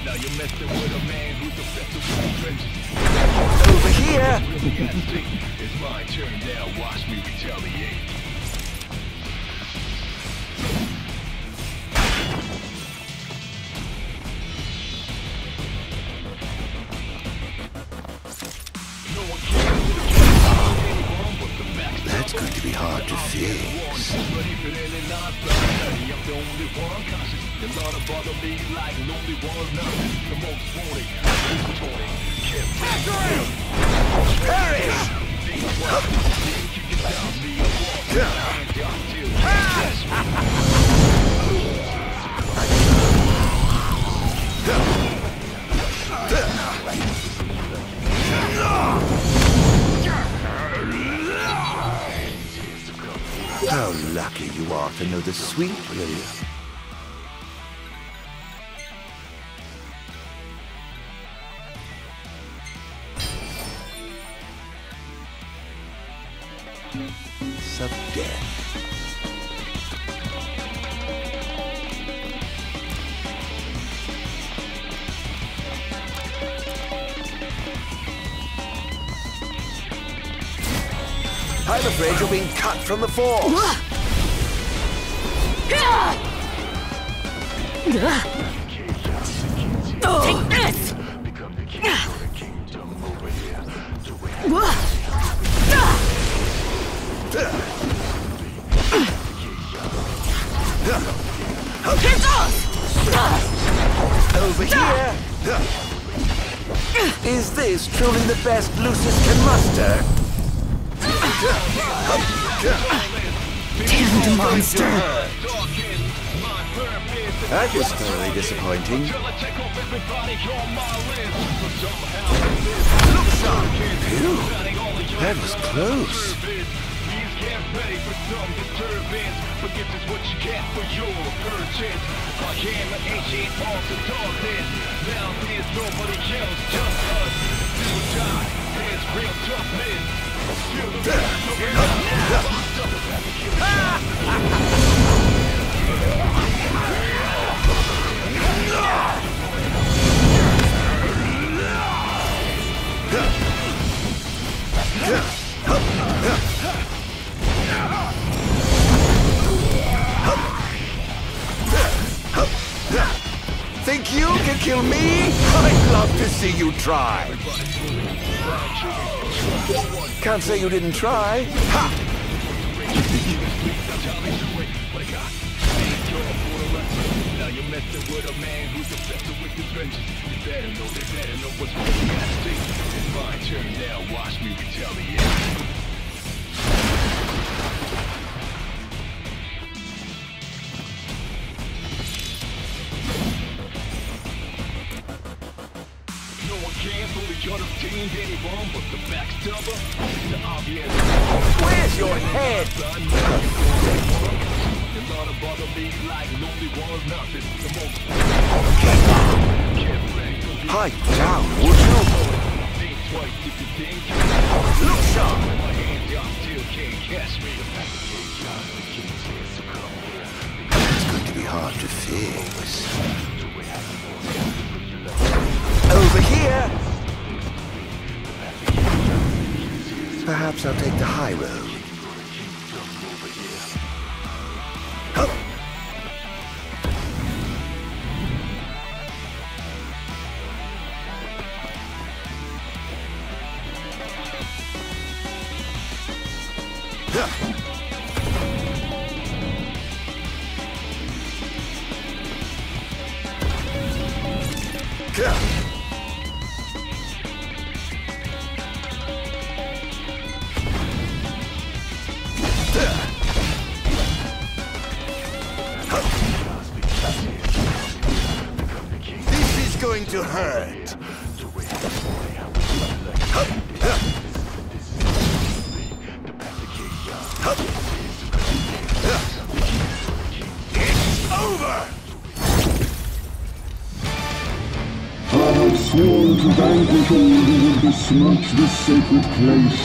Now you're messing with a man who's obsessed with vengeance. Over here! It's my turn now, watch me retaliate. That's going to be hard to fix. How lucky you are to know the sweet Lily. of death. I'm afraid you're being cut from the force. Take this! Over here! Is this truly the best Lucius can muster? Damned monster! That was thoroughly disappointing. Look sharp! Phew! That was close. Think you can kill me? I'd love to see you try. Can't say you didn't try. Ha! Where's your head? Pipe down, would you? Look sharp! It's going to be hard to fix. Over here! Perhaps I'll take the high road. This is going to hurt. It's over! I have sworn to vanquish all who would besmirch this sacred place.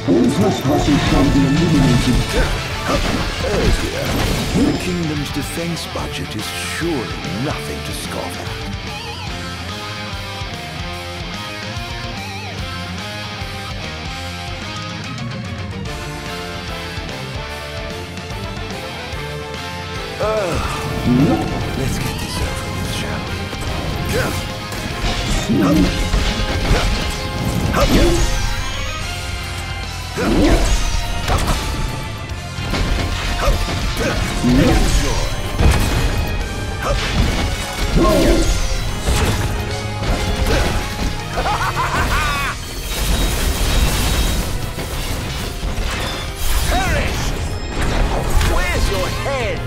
All trespassers shall be eliminated. Oh dear. The kingdom's defense budget is surely nothing to scoff at. Let's get this over with, shall Perish! Where's your head?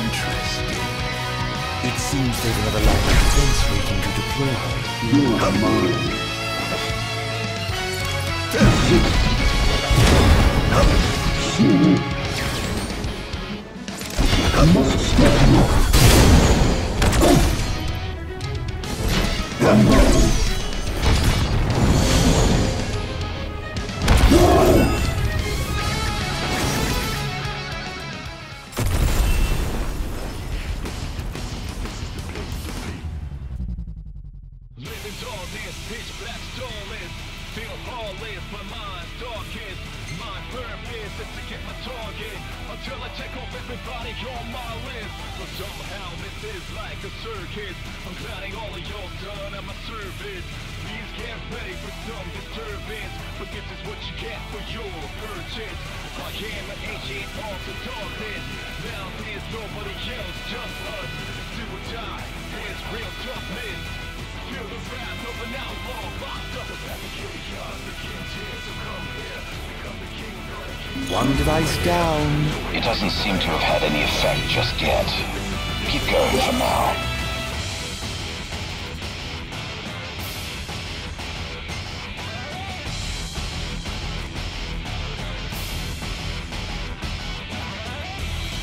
Interesting. whatever line of defense waiting to deploy. You are mine. One device down. It doesn't seem to have had any effect just yet. Keep going for now.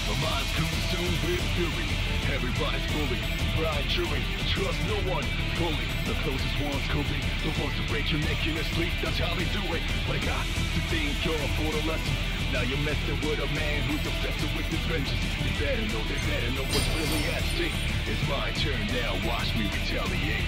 My mind's consumed with fury. Everybody's bully, blind jury. Trust no one fully. The closest ones could be the ones to break your neck in your sleep. That's how they do it. But I got to think you're for the lesson. Now you're messing with a man who's obsessed with his vengeance. They better know what's really at stake. It's my turn now, watch me retaliate.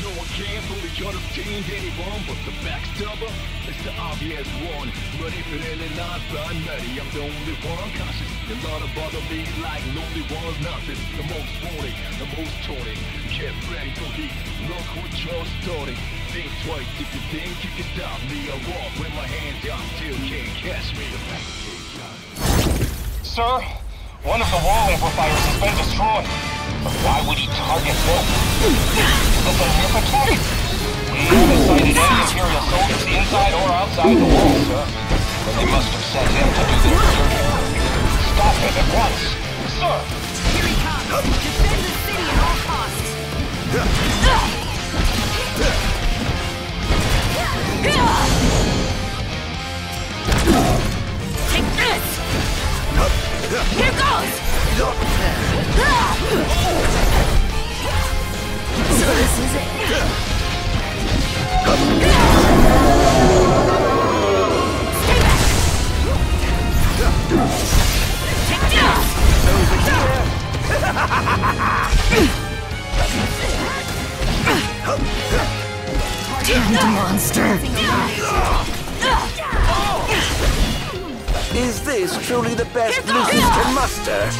No one can fully understand anyone but the backstabber. It's the obvious one. But if it ain't not by Nutty, I'm the only one conscious. A lot of bother me like lonely one's nonsense. The most wanted, the most taunted. Get ready for heat. Look what you're starting. Think twice if you think you can stop me. I walk with my hands out, still can't catch me. Sir, one of the wall amplifiers has been destroyed. But why would he target this? Is this a NieR attack? We haven't sighted any Imperial soldiers inside or outside the wall, sir. Then they must have sent him to do this surgery. Stop him at once, sir! Here he comes! Defend the city at all costs! Take this! Here goes! So this is it. Stay back! Take this! Damned monster! Is this truly the best Lucius can muster?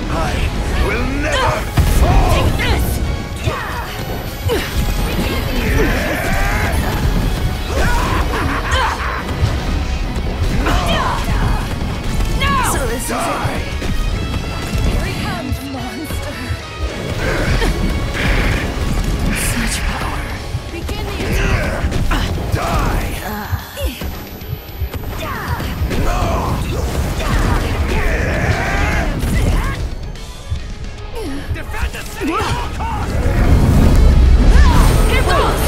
I will never fall! Take this! No! So this is it. Here he comes, monster. Such power. Begin the attack. Die! Defend the city at all costs! Here goes!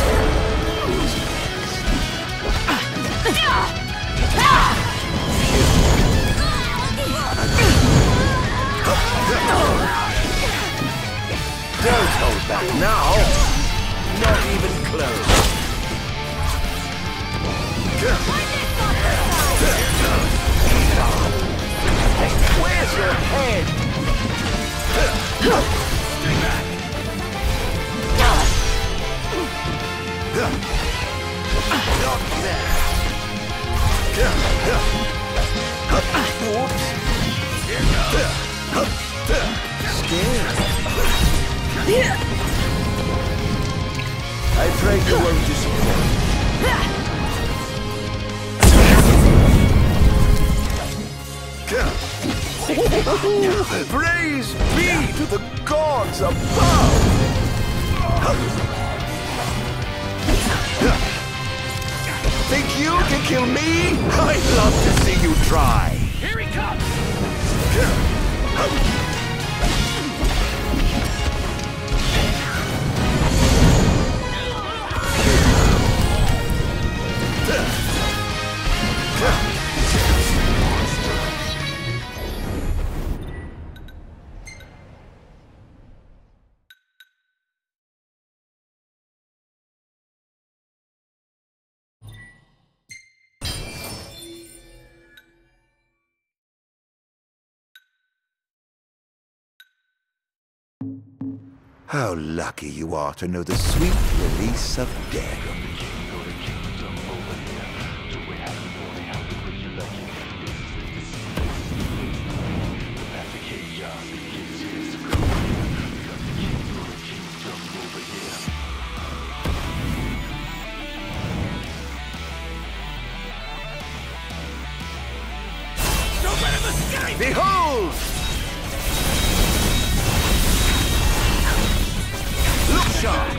Don't hold back now! Not even close. Where's your head? Stay back! Not there! Whoops! Scared? I pray you won't disappoint. Praise be to the gods above! Think you can kill me? I'd love to see you try! Here he comes! How lucky you are to know the sweet release of death. Behold! Look sharp!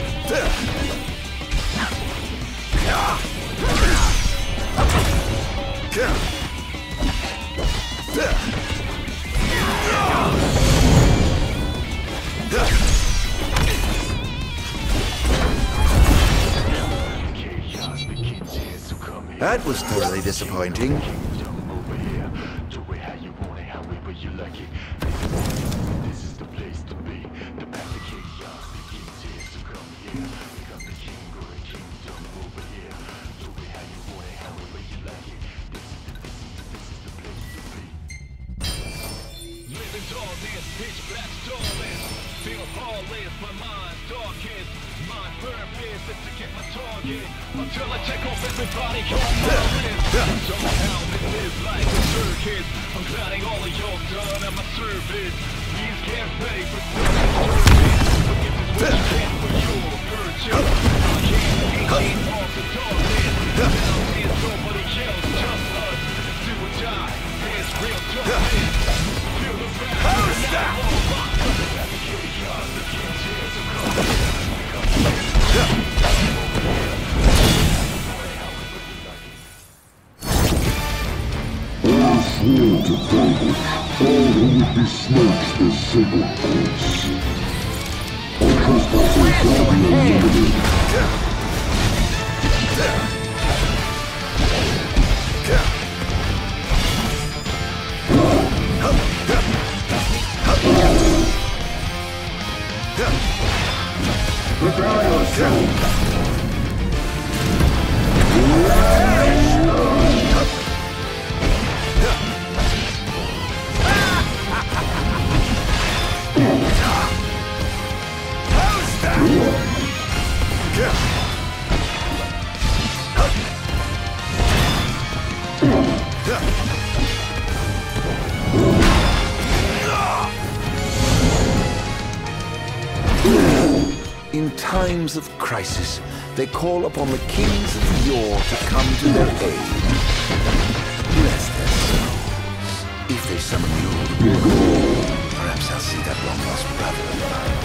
That was thoroughly disappointing. Until I check off everybody on my list. Somehow this is like a circus. I'm gliding all of y'all done at my service. These can't pay for service. Forget this what you can for your purchase. I can't off the darkness. Down here nobody else, just us. Do or die, it's real toughness. Feel the wrath. How's that? I swore to David, all who would be snatched as simple goods. Our trespassers shall be eliminated. Prepare yourself! In times of crisis, they call upon the kings of yore to come to their aid. Bless their souls. If they summon you, perhaps I'll see that long-lost brother of mine.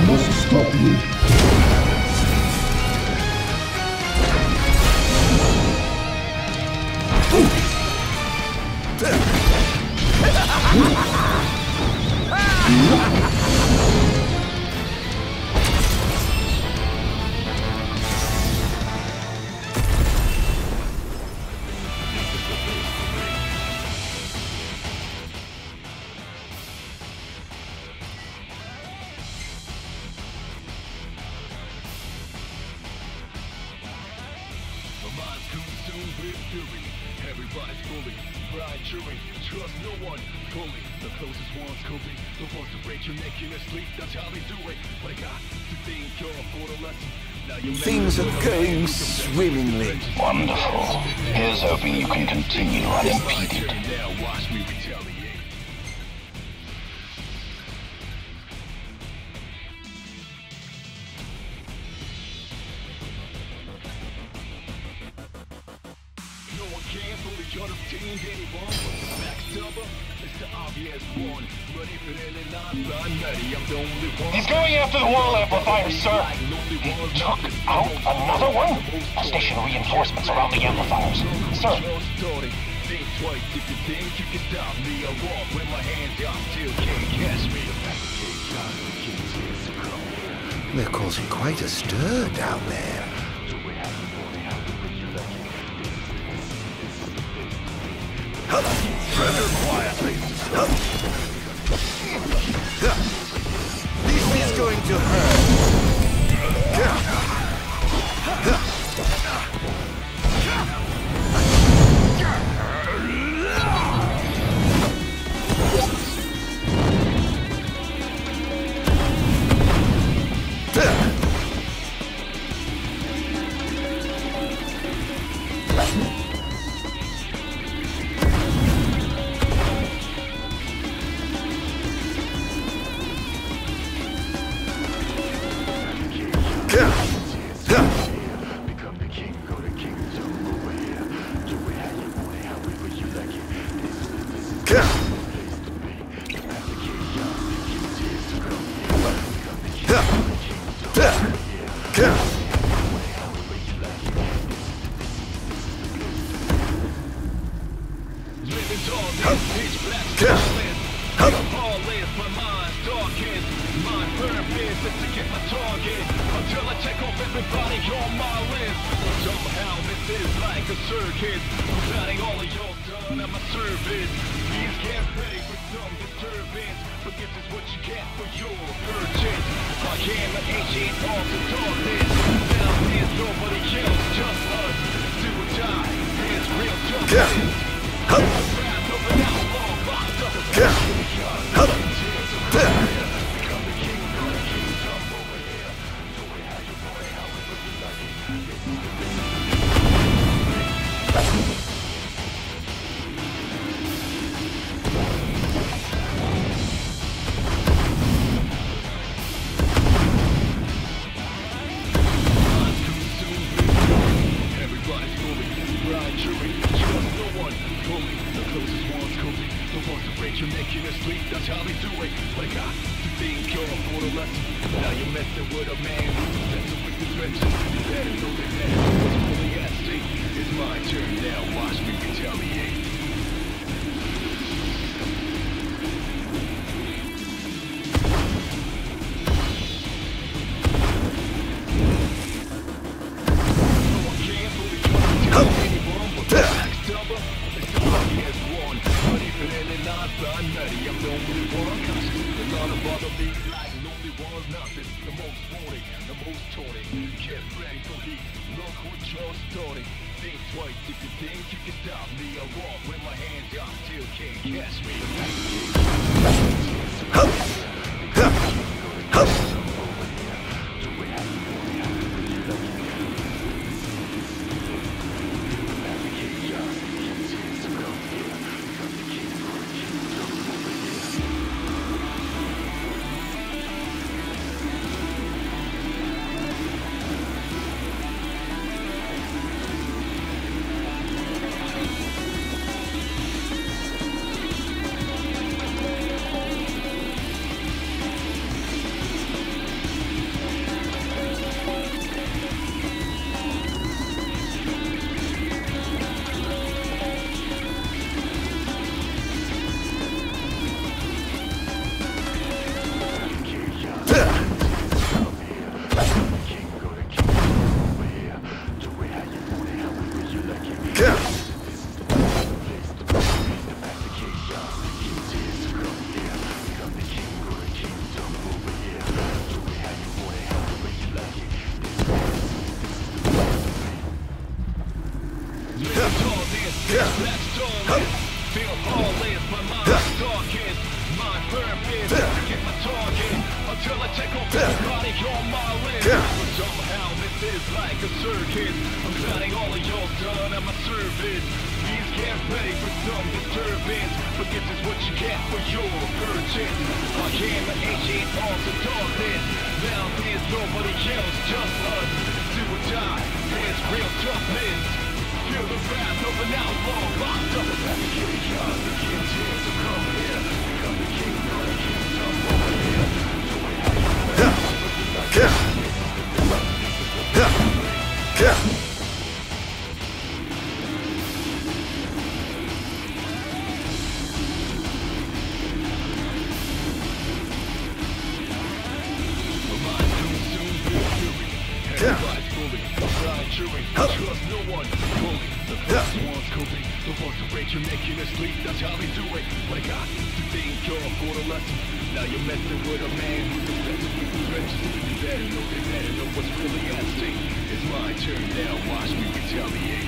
must stop you. Everybody's bully, blind jury, trust no one fully. The closest ones could be the ones to break your neck in your sleep. That's how they do it. But I got to think you're for the lesson. Things are going swimmingly. Wonderful. Here's hoping you can continue unimpeded. Now watch me retaliate. He's going after the wall amplifier, sir. He took out another one? Station reinforcements around the amplifiers. Sir. Think twice if you think you can stop me. I walk with my hands out, still can't catch me. They're causing quite a stir down there. Treasure quietly. This is going to hurt. take off everybody on my list. Somehow this is like a circus. I'm counting all of y'all done at my service. Please get ready for some disturbance, but this is what you get for your purchase. I came an ancient arms of darkness. Now there's nobody else, just us. Do or die, there's real toughness. Feel the wrath of an outlaw locked up. Let me kill you, the king's here, so come here. Become the king, not a kingdom over here. So we have trust no one. Bully, the first one's coping. The ones who break you, making us sleep. That's how they do it. What I got to think you're for the lesson. Now you're messing with a man who's obsessed with prevention. They better know what's really at stake. It's my turn now. Watch me retaliate.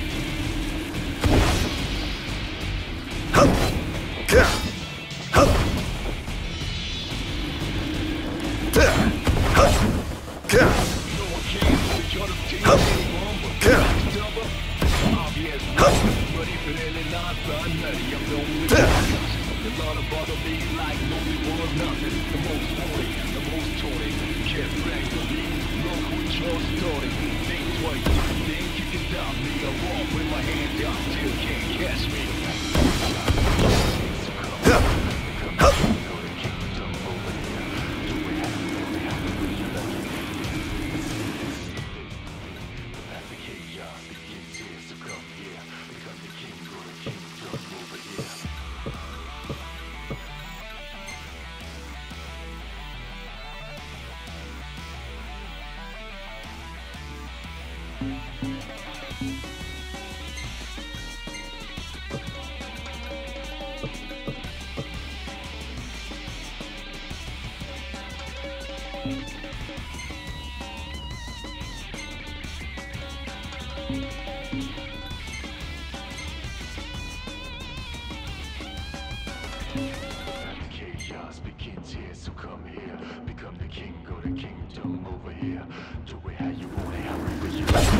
Chaos begins here, so come here. Become the king, go to kingdom over here. Do it how you want it, however you like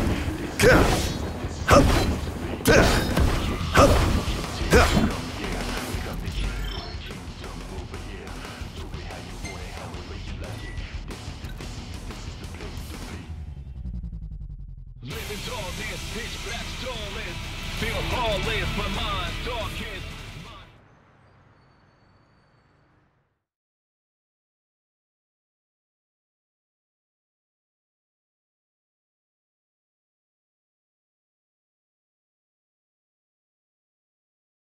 Living tall, this pitch black starless. Feel heartless, but mind darkest.